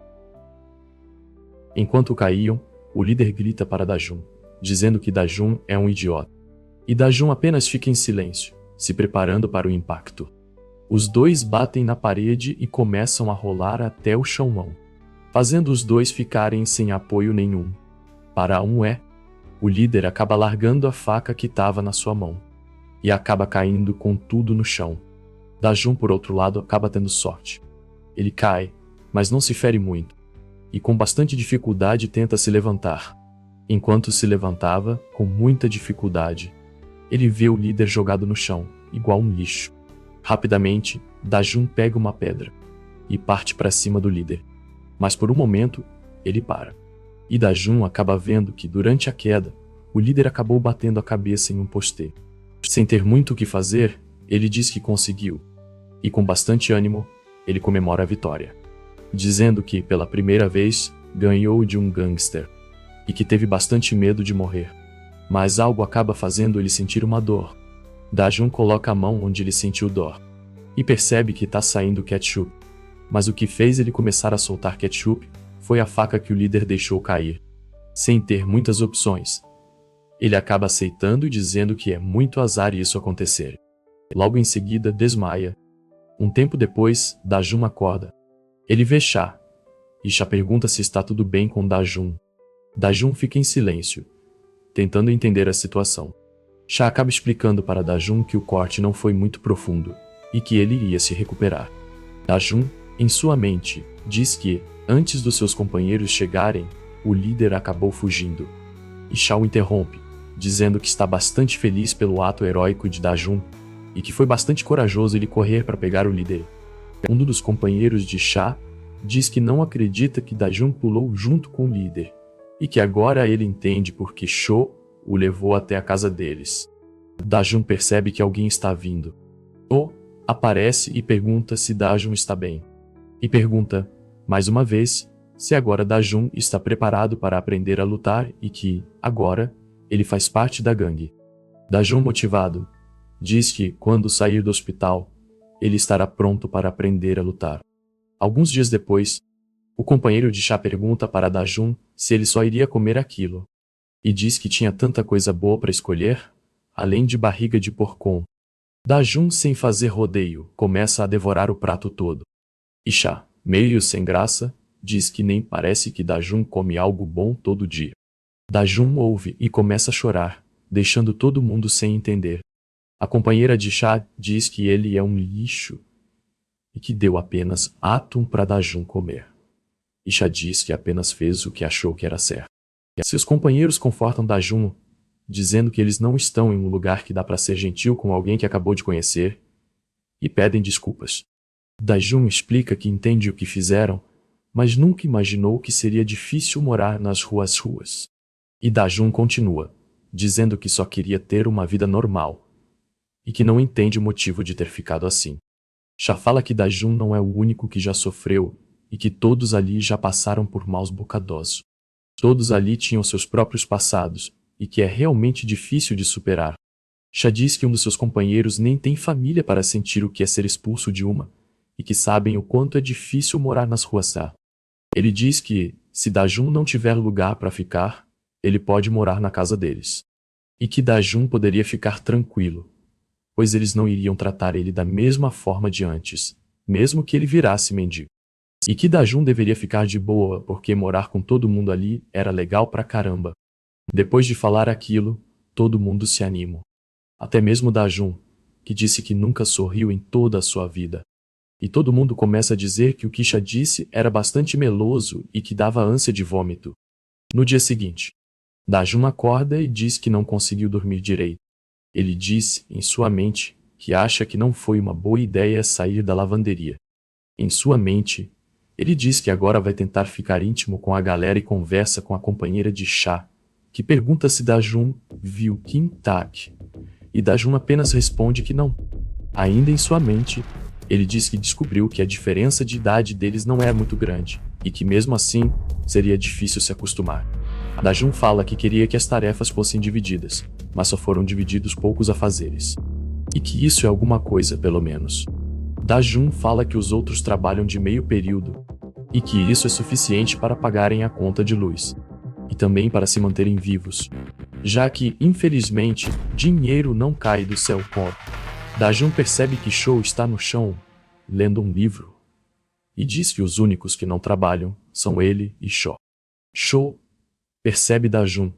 A: Enquanto caíam, o líder grita para Dajun, dizendo que Dajun é um idiota. E Dajun apenas fica em silêncio, se preparando para o impacto. Os dois batem na parede e começam a rolar até o chão, fazendo os dois ficarem sem apoio nenhum. Para o líder acaba largando a faca que estava na sua mão, e acaba caindo com tudo no chão. Dajun, por outro lado, acaba tendo sorte. Ele cai, mas não se fere muito, e com bastante dificuldade tenta se levantar. Enquanto se levantava, com muita dificuldade, ele vê o líder jogado no chão, igual um lixo. Rapidamente, Dajun pega uma pedra e parte para cima do líder. Mas por um momento, ele para. E Dajun acaba vendo que, durante a queda, o líder acabou batendo a cabeça em um poste. Sem ter muito o que fazer, ele diz que conseguiu. E com bastante ânimo, ele comemora a vitória, dizendo que, pela primeira vez, ganhou de um gangster. E que teve bastante medo de morrer. Mas algo acaba fazendo ele sentir uma dor. Dajun coloca a mão onde ele sentiu dor. E percebe que está saindo ketchup. Mas o que fez ele começar a soltar ketchup foi a faca que o líder deixou cair. Sem ter muitas opções, ele acaba aceitando e dizendo que é muito azar isso acontecer. Logo em seguida, desmaia. Um tempo depois, Dajun acorda. Ele vê Sha. E Sha pergunta se está tudo bem com Dajun. Dajun fica em silêncio, tentando entender a situação. Sha acaba explicando para Dajun que o corte não foi muito profundo e que ele iria se recuperar. Dajun, em sua mente, diz que, antes dos seus companheiros chegarem, o líder acabou fugindo. E Sha o interrompe, dizendo que está bastante feliz pelo ato heróico de Dajun e que foi bastante corajoso ele correr para pegar o líder. Um dos companheiros de Sha diz que não acredita que Dajun pulou junto com o líder e que agora ele entende porque Sho o levou até a casa deles. Dajun percebe que alguém está vindo. O aparece e pergunta se Dajun está bem. E pergunta, mais uma vez, se agora Dajun está preparado para aprender a lutar e que, agora, ele faz parte da gangue. Dajun, motivado, diz que, quando sair do hospital, ele estará pronto para aprender a lutar. Alguns dias depois, o companheiro de Sha pergunta para Dajun se ele só iria comer aquilo. E diz que tinha tanta coisa boa para escolher, além de barriga de porcão. Dajun, sem fazer rodeio, começa a devorar o prato todo. E Sha, meio sem graça, diz que nem parece que Dajun come algo bom todo dia. Dajun ouve e começa a chorar, deixando todo mundo sem entender. A companheira de Sha diz que ele é um lixo e que deu apenas atum para Dajun comer. E Sha diz que apenas fez o que achou que era certo. Seus companheiros confortam Dajun, dizendo que eles não estão em um lugar que dá para ser gentil com alguém que acabou de conhecer, e pedem desculpas. Dajun explica que entende o que fizeram, mas nunca imaginou que seria difícil morar nas ruas. E Dajun continua, dizendo que só queria ter uma vida normal, e que não entende o motivo de ter ficado assim. Sha fala que Dajun não é o único que já sofreu, e que todos ali já passaram por maus bocados. Todos ali tinham seus próprios passados, e que é realmente difícil de superar. Sha diz que um dos seus companheiros nem tem família para sentir o que é ser expulso de uma, e que sabem o quanto é difícil morar nas ruas. Ele diz que, se Dajun não tiver lugar para ficar, ele pode morar na casa deles. E que Dajun poderia ficar tranquilo, pois eles não iriam tratar ele da mesma forma de antes, mesmo que ele virasse mendigo. E que Dajun deveria ficar de boa porque morar com todo mundo ali era legal pra caramba. Depois de falar aquilo, todo mundo se animou. Até mesmo Dajun, que disse que nunca sorriu em toda a sua vida. E todo mundo começa a dizer que o que Cha disse era bastante meloso e que dava ânsia de vômito. No dia seguinte, Dajun acorda e diz que não conseguiu dormir direito. Ele diz, em sua mente, que acha que não foi uma boa ideia sair da lavanderia. Em sua mente, ele diz que agora vai tentar ficar íntimo com a galera e conversa com a companheira de Cha, que pergunta se Dajun viu Kim Tak. E Dajun apenas responde que não. Ainda em sua mente, ele diz que descobriu que a diferença de idade deles não é muito grande, e que mesmo assim, seria difícil se acostumar. Dajun fala que queria que as tarefas fossem divididas, mas só foram divididos poucos afazeres. E que isso é alguma coisa, pelo menos. Dajun fala que os outros trabalham de meio período, e que isso é suficiente para pagarem a conta de luz. E também para se manterem vivos, já que, infelizmente, dinheiro não cai do céu. Dajun percebe que Shou está no chão, lendo um livro, e diz que os únicos que não trabalham são ele e Shou. Shou percebe Dajun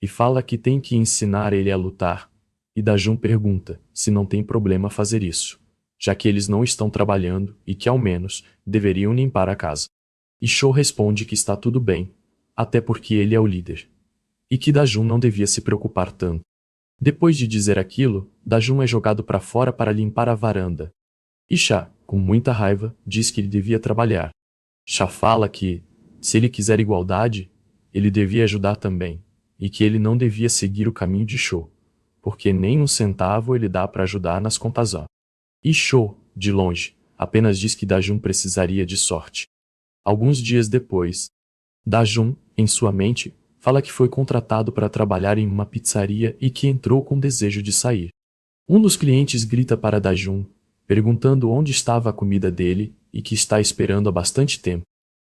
A: e fala que tem que ensinar ele a lutar, e Dajun pergunta se não tem problema fazer isso, já que eles não estão trabalhando e que ao menos deveriam limpar a casa. E Shou responde que está tudo bem, até porque ele é o líder, e que Dajun não devia se preocupar tanto. Depois de dizer aquilo, Dajun é jogado para fora para limpar a varanda. E Cha, com muita raiva, diz que ele devia trabalhar. Cha fala que, se ele quiser igualdade, ele devia ajudar também, e que ele não devia seguir o caminho de Shou, porque nem um centavo ele dá para ajudar nas contas. E Shou, de longe, apenas diz que Dajun precisaria de sorte. Alguns dias depois, Dajun, em sua mente, fala que foi contratado para trabalhar em uma pizzaria e que entrou com desejo de sair. Um dos clientes grita para Dajun, perguntando onde estava a comida dele e que está esperando há bastante tempo.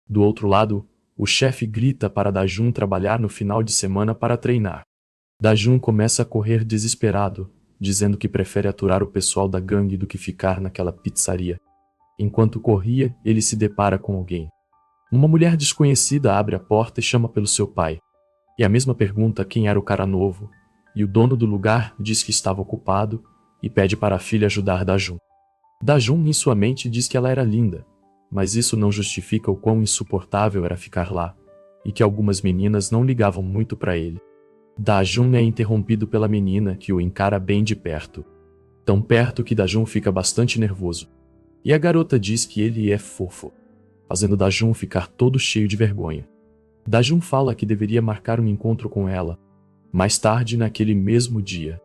A: Do outro lado, o chefe grita para Dajun trabalhar no final de semana para treinar. Dajun começa a correr desesperado, dizendo que prefere aturar o pessoal da gangue do que ficar naquela pizzaria. Enquanto corria, ele se depara com alguém. Uma mulher desconhecida abre a porta e chama pelo seu pai. E a mesma pergunta quem era o cara novo, e o dono do lugar diz que estava ocupado e pede para a filha ajudar Dajun. Dajun, em sua mente, diz que ela era linda, mas isso não justifica o quão insuportável era ficar lá, e que algumas meninas não ligavam muito para ele. Dajun é interrompido pela menina que o encara bem de perto. Tão perto que Dajun fica bastante nervoso. E a garota diz que ele é fofo, fazendo Dajun ficar todo cheio de vergonha. Dajun fala que deveria marcar um encontro com ela. Mais tarde, naquele mesmo dia,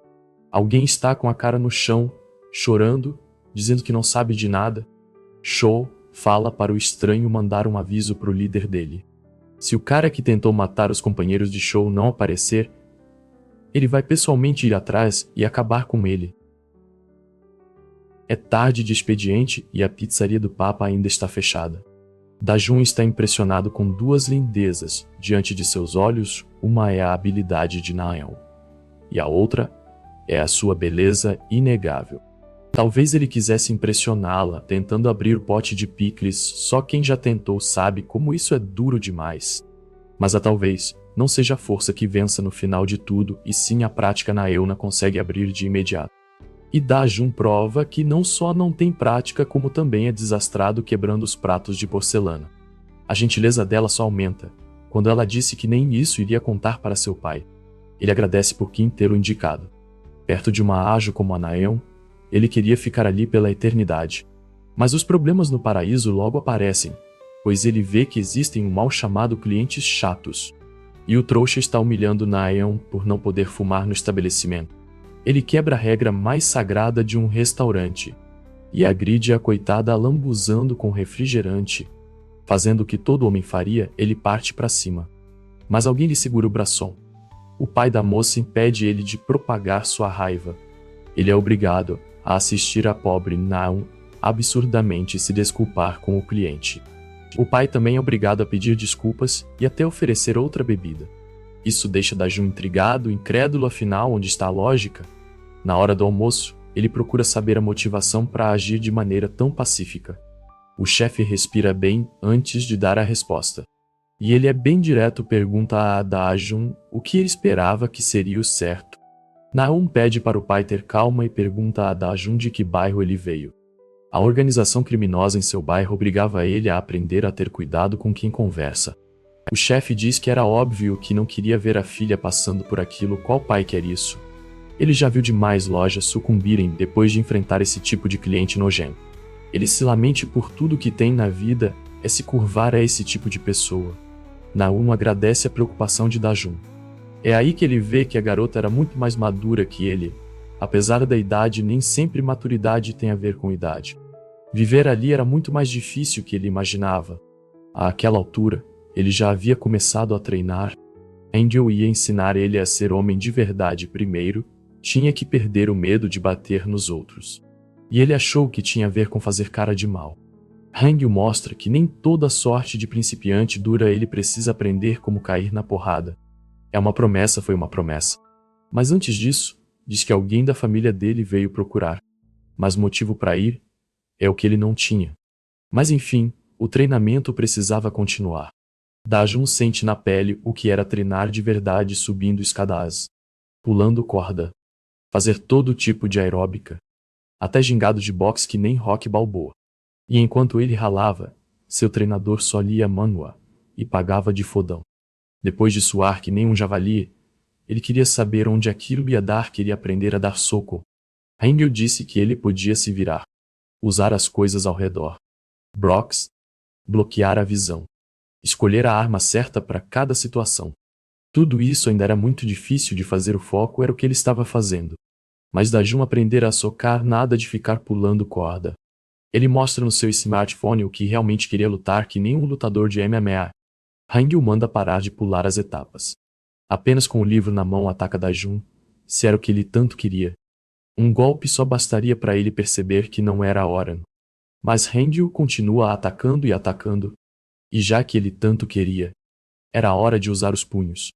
A: alguém está com a cara no chão, chorando, dizendo que não sabe de nada. Shou fala para o estranho mandar um aviso para o líder dele. Se o cara que tentou matar os companheiros de Shou não aparecer, ele vai pessoalmente ir atrás e acabar com ele. É tarde de expediente e a pizzaria do Papa ainda está fechada. Dajun está impressionado com duas lindezas diante de seus olhos. Uma é a habilidade de Naeon, e a outra é a sua beleza inegável. Talvez ele quisesse impressioná-la tentando abrir o pote de picles, só quem já tentou sabe como isso é duro demais. Mas talvez não seja a força que vença no final de tudo, e sim a prática. Naeon consegue abrir de imediato. E Dajun prova que não só não tem prática, como também é desastrado quebrando os pratos de porcelana. A gentileza dela só aumenta, quando ela disse que nem isso iria contar para seu pai. Ele agradece por Kim ter o indicado. Perto de uma ajo como a Naeon, ele queria ficar ali pela eternidade. Mas os problemas no paraíso logo aparecem, pois ele vê que existem um mal chamado clientes chatos. E o trouxa está humilhando Naeon por não poder fumar no estabelecimento. Ele quebra a regra mais sagrada de um restaurante e agride a coitada lambuzando com refrigerante. Fazendo o que todo homem faria, ele parte para cima. Mas alguém lhe segura o bração. O pai da moça impede ele de propagar sua raiva. Ele é obrigado a assistir a pobre Naeon absurdamente se desculpar com o cliente. O pai também é obrigado a pedir desculpas e até oferecer outra bebida. Isso deixa Da-jun intrigado, incrédulo, afinal, onde está a lógica? Na hora do almoço, ele procura saber a motivação para agir de maneira tão pacífica. O chefe respira bem antes de dar a resposta. E ele é bem direto, pergunta a Da-jun o que ele esperava que seria o certo. Na-eun pede para o pai ter calma e pergunta a Da-jun de que bairro ele veio. A organização criminosa em seu bairro obrigava ele a aprender a ter cuidado com quem conversa. O chefe diz que era óbvio que não queria ver a filha passando por aquilo. Qual pai quer isso? Ele já viu demais lojas sucumbirem depois de enfrentar esse tipo de cliente nojento. Ele se lamente por tudo que tem na vida, é se curvar a esse tipo de pessoa. Na-eun agradece a preocupação de Da-jun. É aí que ele vê que a garota era muito mais madura que ele. Apesar da idade, nem sempre maturidade tem a ver com idade. Viver ali era muito mais difícil que ele imaginava. Àquela altura, ele já havia começado a treinar. Angel ia ensinar ele a ser homem de verdade primeiro, tinha que perder o medo de bater nos outros. E ele achou que tinha a ver com fazer cara de mal. Hangul mostra que nem toda sorte de principiante dura, ele precisa aprender como cair na porrada. É uma promessa, foi uma promessa. Mas antes disso, diz que alguém da família dele veio procurar. Mas motivo para ir é o que ele não tinha. Mas enfim, o treinamento precisava continuar. Da-jun sente na pele o que era treinar de verdade, subindo escadas, pulando corda, fazer todo tipo de aeróbica, até gingado de boxe que nem Rocky Balboa. E enquanto ele ralava, seu treinador só lia manhwa e pagava de fodão. Depois de suar que nem um javali, ele queria saber onde aquilo ia dar, queria aprender a dar soco. Hangul disse que ele podia se virar, usar as coisas ao redor. Brox, bloquear a visão, escolher a arma certa para cada situação. Tudo isso ainda era muito difícil de fazer, o foco era o que ele estava fazendo. Mas Da-jun aprender a socar, nada de ficar pulando corda. Ele mostra no seu smartphone o que realmente queria lutar, que nem um lutador de MMA. Hangul manda parar de pular as etapas. Apenas com o livro na mão ataca Da-jun, se era o que ele tanto queria. Um golpe só bastaria para ele perceber que não era a hora. Mas Hangul continua atacando e atacando, e já que ele tanto queria, era a hora de usar os punhos.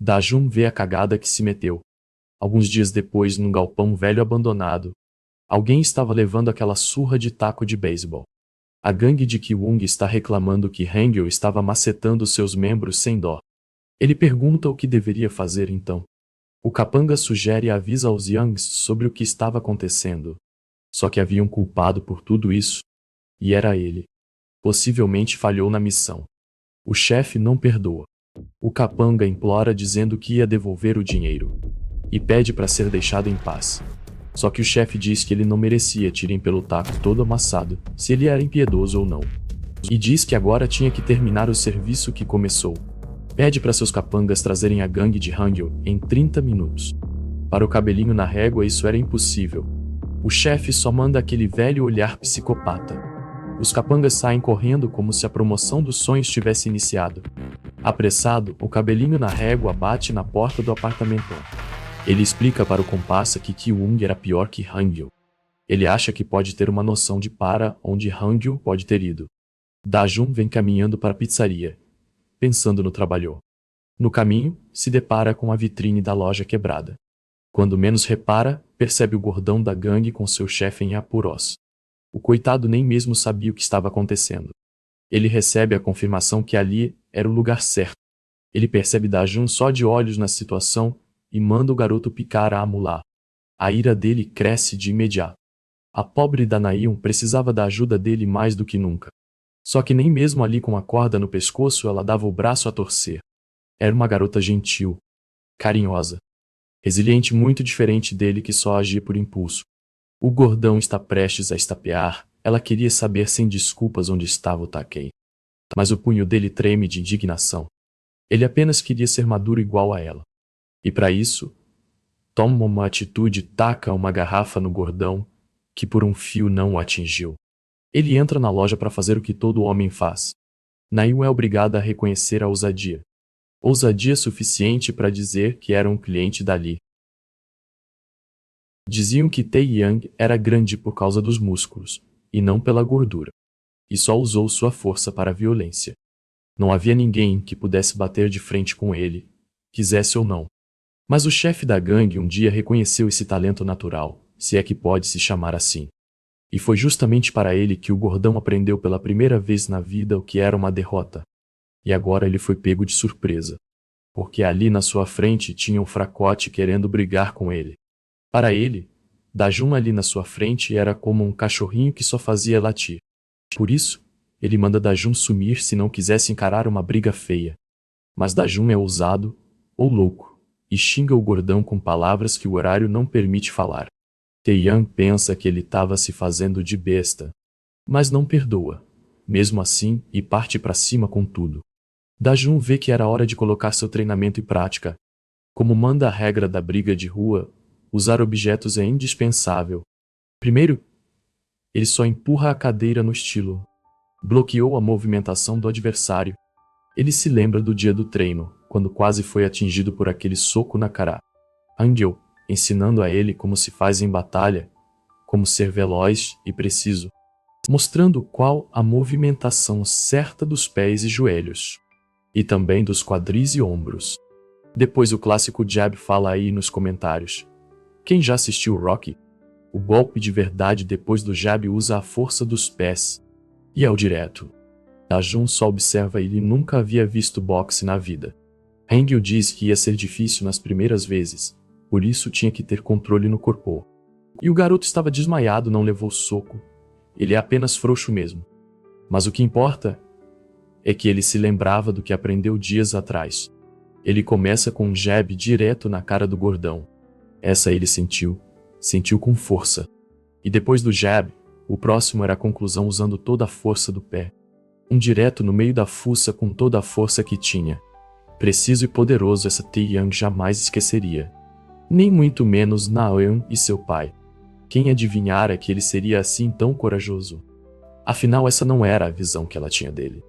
A: Da-jun vê a cagada que se meteu. Alguns dias depois, num galpão velho abandonado, alguém estava levando aquela surra de taco de beisebol. A gangue de Ki-woong está reclamando que Hangul estava macetando seus membros sem dó. Ele pergunta o que deveria fazer então. O capanga sugere e avisa aos Youngs sobre o que estava acontecendo. Só que havia um culpado por tudo isso, e era ele. Possivelmente falhou na missão. O chefe não perdoa. O capanga implora dizendo que ia devolver o dinheiro e pede para ser deixado em paz. Só que o chefe diz que ele não merecia tirem pelo taco todo amassado, se ele era impiedoso ou não. E diz que agora tinha que terminar o serviço que começou. Pede para seus capangas trazerem a gangue de Hangul em 30 minutos. Para o cabelinho na régua isso era impossível. O chefe só manda aquele velho olhar psicopata. Os capangas saem correndo como se a promoção dos sonhos tivesse iniciado. Apressado, o cabelinho na régua bate na porta do apartamento. Ele explica para o comparsa que Ki-woong era pior que Hangul. Ele acha que pode ter uma noção de para onde Hangul pode ter ido. Da-jun vem caminhando para a pizzaria, pensando no trabalho. No caminho, se depara com a vitrine da loja quebrada. Quando menos repara, percebe o gordão da gangue com seu chefe em apuros. O coitado nem mesmo sabia o que estava acontecendo. Ele recebe a confirmação que ali era o lugar certo. Ele percebe Da-jun só de olhos na situação e manda o garoto picar a mulher. A ira dele cresce de imediato. A pobre da Na-eun precisava da ajuda dele mais do que nunca. Só que nem mesmo ali com a corda no pescoço ela dava o braço a torcer. Era uma garota gentil, carinhosa, resiliente, muito diferente dele que só agia por impulso. O gordão está prestes a estapear, ela queria saber sem desculpas onde estava o Takei. Mas o punho dele treme de indignação. Ele apenas queria ser maduro igual a ela. E para isso, toma uma atitude, taca uma garrafa no gordão, que por um fio não o atingiu. Ele entra na loja para fazer o que todo homem faz. Na-eun é obrigada a reconhecer a ousadia. Ousadia suficiente para dizer que era um cliente dali. Diziam que Tae-young era grande por causa dos músculos, e não pela gordura. E só usou sua força para a violência. Não havia ninguém que pudesse bater de frente com ele, quisesse ou não. Mas o chefe da gangue um dia reconheceu esse talento natural, se é que pode se chamar assim. E foi justamente para ele que o gordão aprendeu pela primeira vez na vida o que era uma derrota. E agora ele foi pego de surpresa. Porque ali na sua frente tinha um fracote querendo brigar com ele. Para ele, Dajun ali na sua frente era como um cachorrinho que só fazia latir. Por isso, ele manda Dajun sumir se não quisesse encarar uma briga feia. Mas Dajun é ousado, ou louco, e xinga o gordão com palavras que o horário não permite falar. Taeyang pensa que ele estava se fazendo de besta, mas não perdoa, mesmo assim, e parte para cima com tudo. Dajun vê que era hora de colocar seu treinamento em prática. Como manda a regra da briga de rua, usar objetos é indispensável. Primeiro, ele só empurra a cadeira no estilo. Bloqueou a movimentação do adversário. Ele se lembra do dia do treino, quando quase foi atingido por aquele soco na cara. Angel, ensinando a ele como se faz em batalha, como ser veloz e preciso, mostrando qual a movimentação certa dos pés e joelhos, e também dos quadris e ombros. Depois o clássico jab fala aí nos comentários. Quem já assistiu Rocky? O golpe de verdade depois do jab usa a força dos pés, e é o direto. Dajun só observa ele e nunca havia visto boxe na vida. Hangul diz que ia ser difícil nas primeiras vezes, por isso tinha que ter controle no corpo. E o garoto estava desmaiado, não levou soco. Ele é apenas frouxo mesmo. Mas o que importa é que ele se lembrava do que aprendeu dias atrás. Ele começa com um jab direto na cara do gordão. Essa ele sentiu com força. E depois do jab, o próximo era a conclusão usando toda a força do pé. Um direto no meio da fuça com toda a força que tinha. Preciso e poderoso, essa Taeyang jamais esqueceria. Nem muito menos Naeun e seu pai. Quem adivinhara que ele seria assim tão corajoso? Afinal, essa não era a visão que ela tinha dele,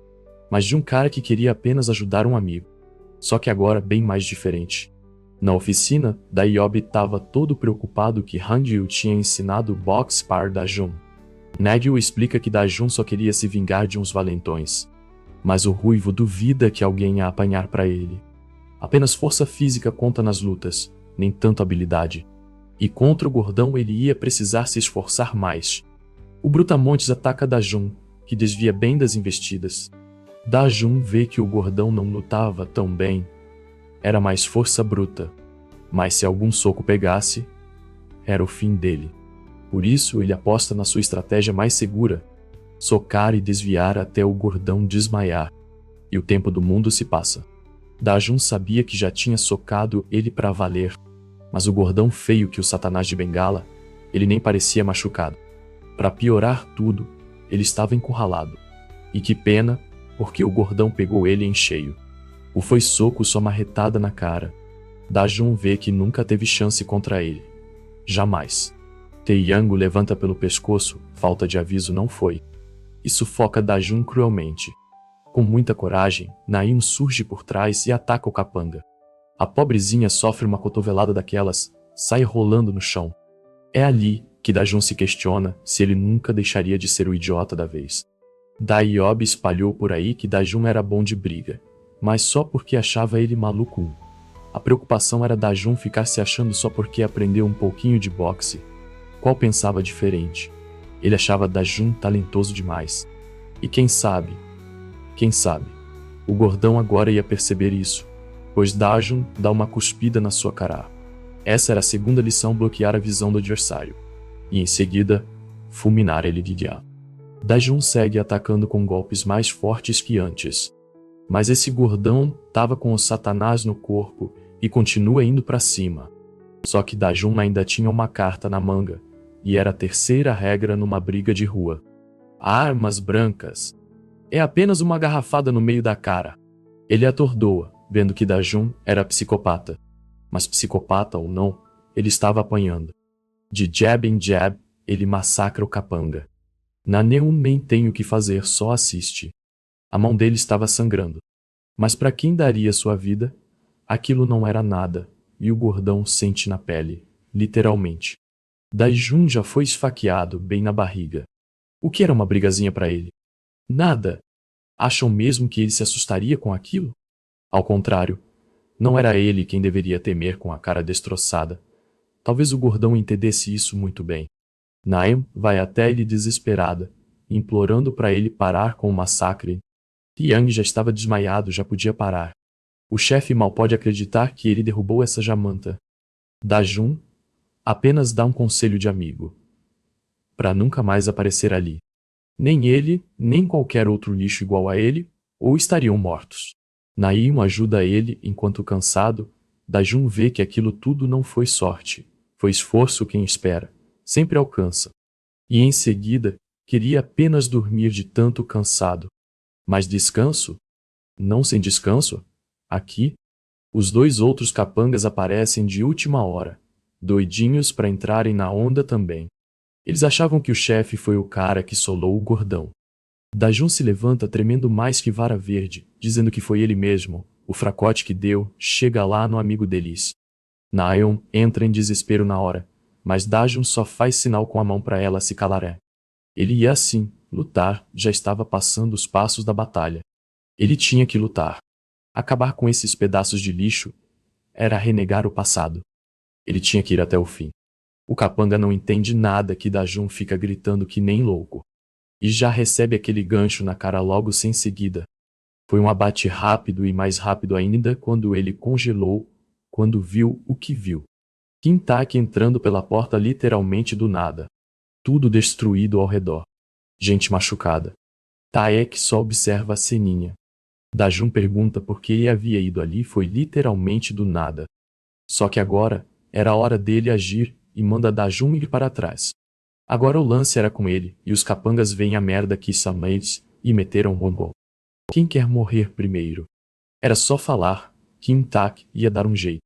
A: mas de um cara que queria apenas ajudar um amigo. Só que agora bem mais diferente. Na oficina, Daiob estava todo preocupado que Hangul tinha ensinado o boxe para Dajun. Nagel explica que Dajun só queria se vingar de uns valentões. Mas o ruivo duvida que alguém ia apanhar para ele. Apenas força física conta nas lutas, nem tanto habilidade. E contra o gordão ele ia precisar se esforçar mais. O Brutamontes ataca Dajun, que desvia bem das investidas. Dajun vê que o gordão não lutava tão bem. Era mais força bruta. Mas se algum soco pegasse, era o fim dele. Por isso ele aposta na sua estratégia mais segura: socar e desviar até o gordão desmaiar. E o tempo do mundo se passa. Dajun sabia que já tinha socado ele para valer. Mas o gordão feio que o Satanás de Bengala, ele nem parecia machucado. Para piorar tudo, ele estava encurralado. E que pena, porque o gordão pegou ele em cheio. O foi soco só marretada na cara. Dajun vê que nunca teve chance contra ele. Jamais. Taeyang o levanta pelo pescoço, falta de aviso não foi. E sufoca Dajun cruelmente. Com muita coragem, Naeun surge por trás e ataca o capanga. A pobrezinha sofre uma cotovelada daquelas, sai rolando no chão. É ali que Dajun se questiona se ele nunca deixaria de ser o idiota da vez. Daiob espalhou por aí que Dajun era bom de briga, mas só porque achava ele maluco. A preocupação era Dajun ficar se achando só porque aprendeu um pouquinho de boxe. Qual pensava diferente? Ele achava Dajun talentoso demais. E quem sabe, o gordão agora ia perceber isso, pois Dajun dá uma cuspida na sua cara. Essa era a segunda lição: bloquear a visão do adversário. E em seguida, fulminar ele de dia. Dajun segue atacando com golpes mais fortes que antes. Mas esse gordão tava com o Satanás no corpo e continua indo para cima. Só que Dajun ainda tinha uma carta na manga, e era a terceira regra numa briga de rua. Armas brancas. É apenas uma garrafada no meio da cara. Ele atordoa, vendo que Dajun era psicopata. Mas psicopata ou não, ele estava apanhando. De jab em jab, ele massacra o capanga. Naeun nem tem o que fazer, só assiste. A mão dele estava sangrando. Mas para quem daria sua vida, aquilo não era nada, e o gordão sente na pele, literalmente. Dajun já foi esfaqueado bem na barriga. O que era uma brigazinha para ele? Nada. Acham mesmo que ele se assustaria com aquilo? Ao contrário, não era ele quem deveria temer com a cara destroçada. Talvez o gordão entendesse isso muito bem. Naeem vai até ele desesperada, implorando para ele parar com o massacre. Yang já estava desmaiado, já podia parar. O chefe mal pode acreditar que ele derrubou essa jamanta. Dajun apenas dá um conselho de amigo. Para nunca mais aparecer ali. Nem ele, nem qualquer outro lixo igual a ele, ou estariam mortos. Naeem ajuda ele enquanto cansado, Dajun vê que aquilo tudo não foi sorte, foi esforço quem espera, sempre alcança. E em seguida, queria apenas dormir de tanto cansado. Mas descanso? Não sem descanso? Aqui, os dois outros capangas aparecem de última hora, doidinhos para entrarem na onda também. Eles achavam que o chefe foi o cara que solou o gordão. Dajun se levanta tremendo mais que vara verde, dizendo que foi ele mesmo, o fracote que deu, chega lá no amigo deles. Naeem entra em desespero na hora, mas Dajun só faz sinal com a mão para ela se calar. Ele ia assim, lutar, já estava passando os passos da batalha. Ele tinha que lutar. Acabar com esses pedaços de lixo era renegar o passado. Ele tinha que ir até o fim. O capanga não entende nada que Dajun fica gritando que nem louco. E já recebe aquele gancho na cara logo sem seguida. Foi um abate rápido e mais rápido ainda quando ele congelou, quando viu o que viu. Kintak entrando pela porta literalmente do nada. Tudo destruído ao redor. Gente machucada. Taek só observa a ceninha. Dajun pergunta por que ele havia ido ali, foi literalmente do nada. Só que agora, era a hora dele agir, e manda Dajun ir para trás. Agora o lance era com ele, e os capangas veem a merda que Samades e meteram Bonbon. Quem quer morrer primeiro? Era só falar, Kintak ia dar um jeito.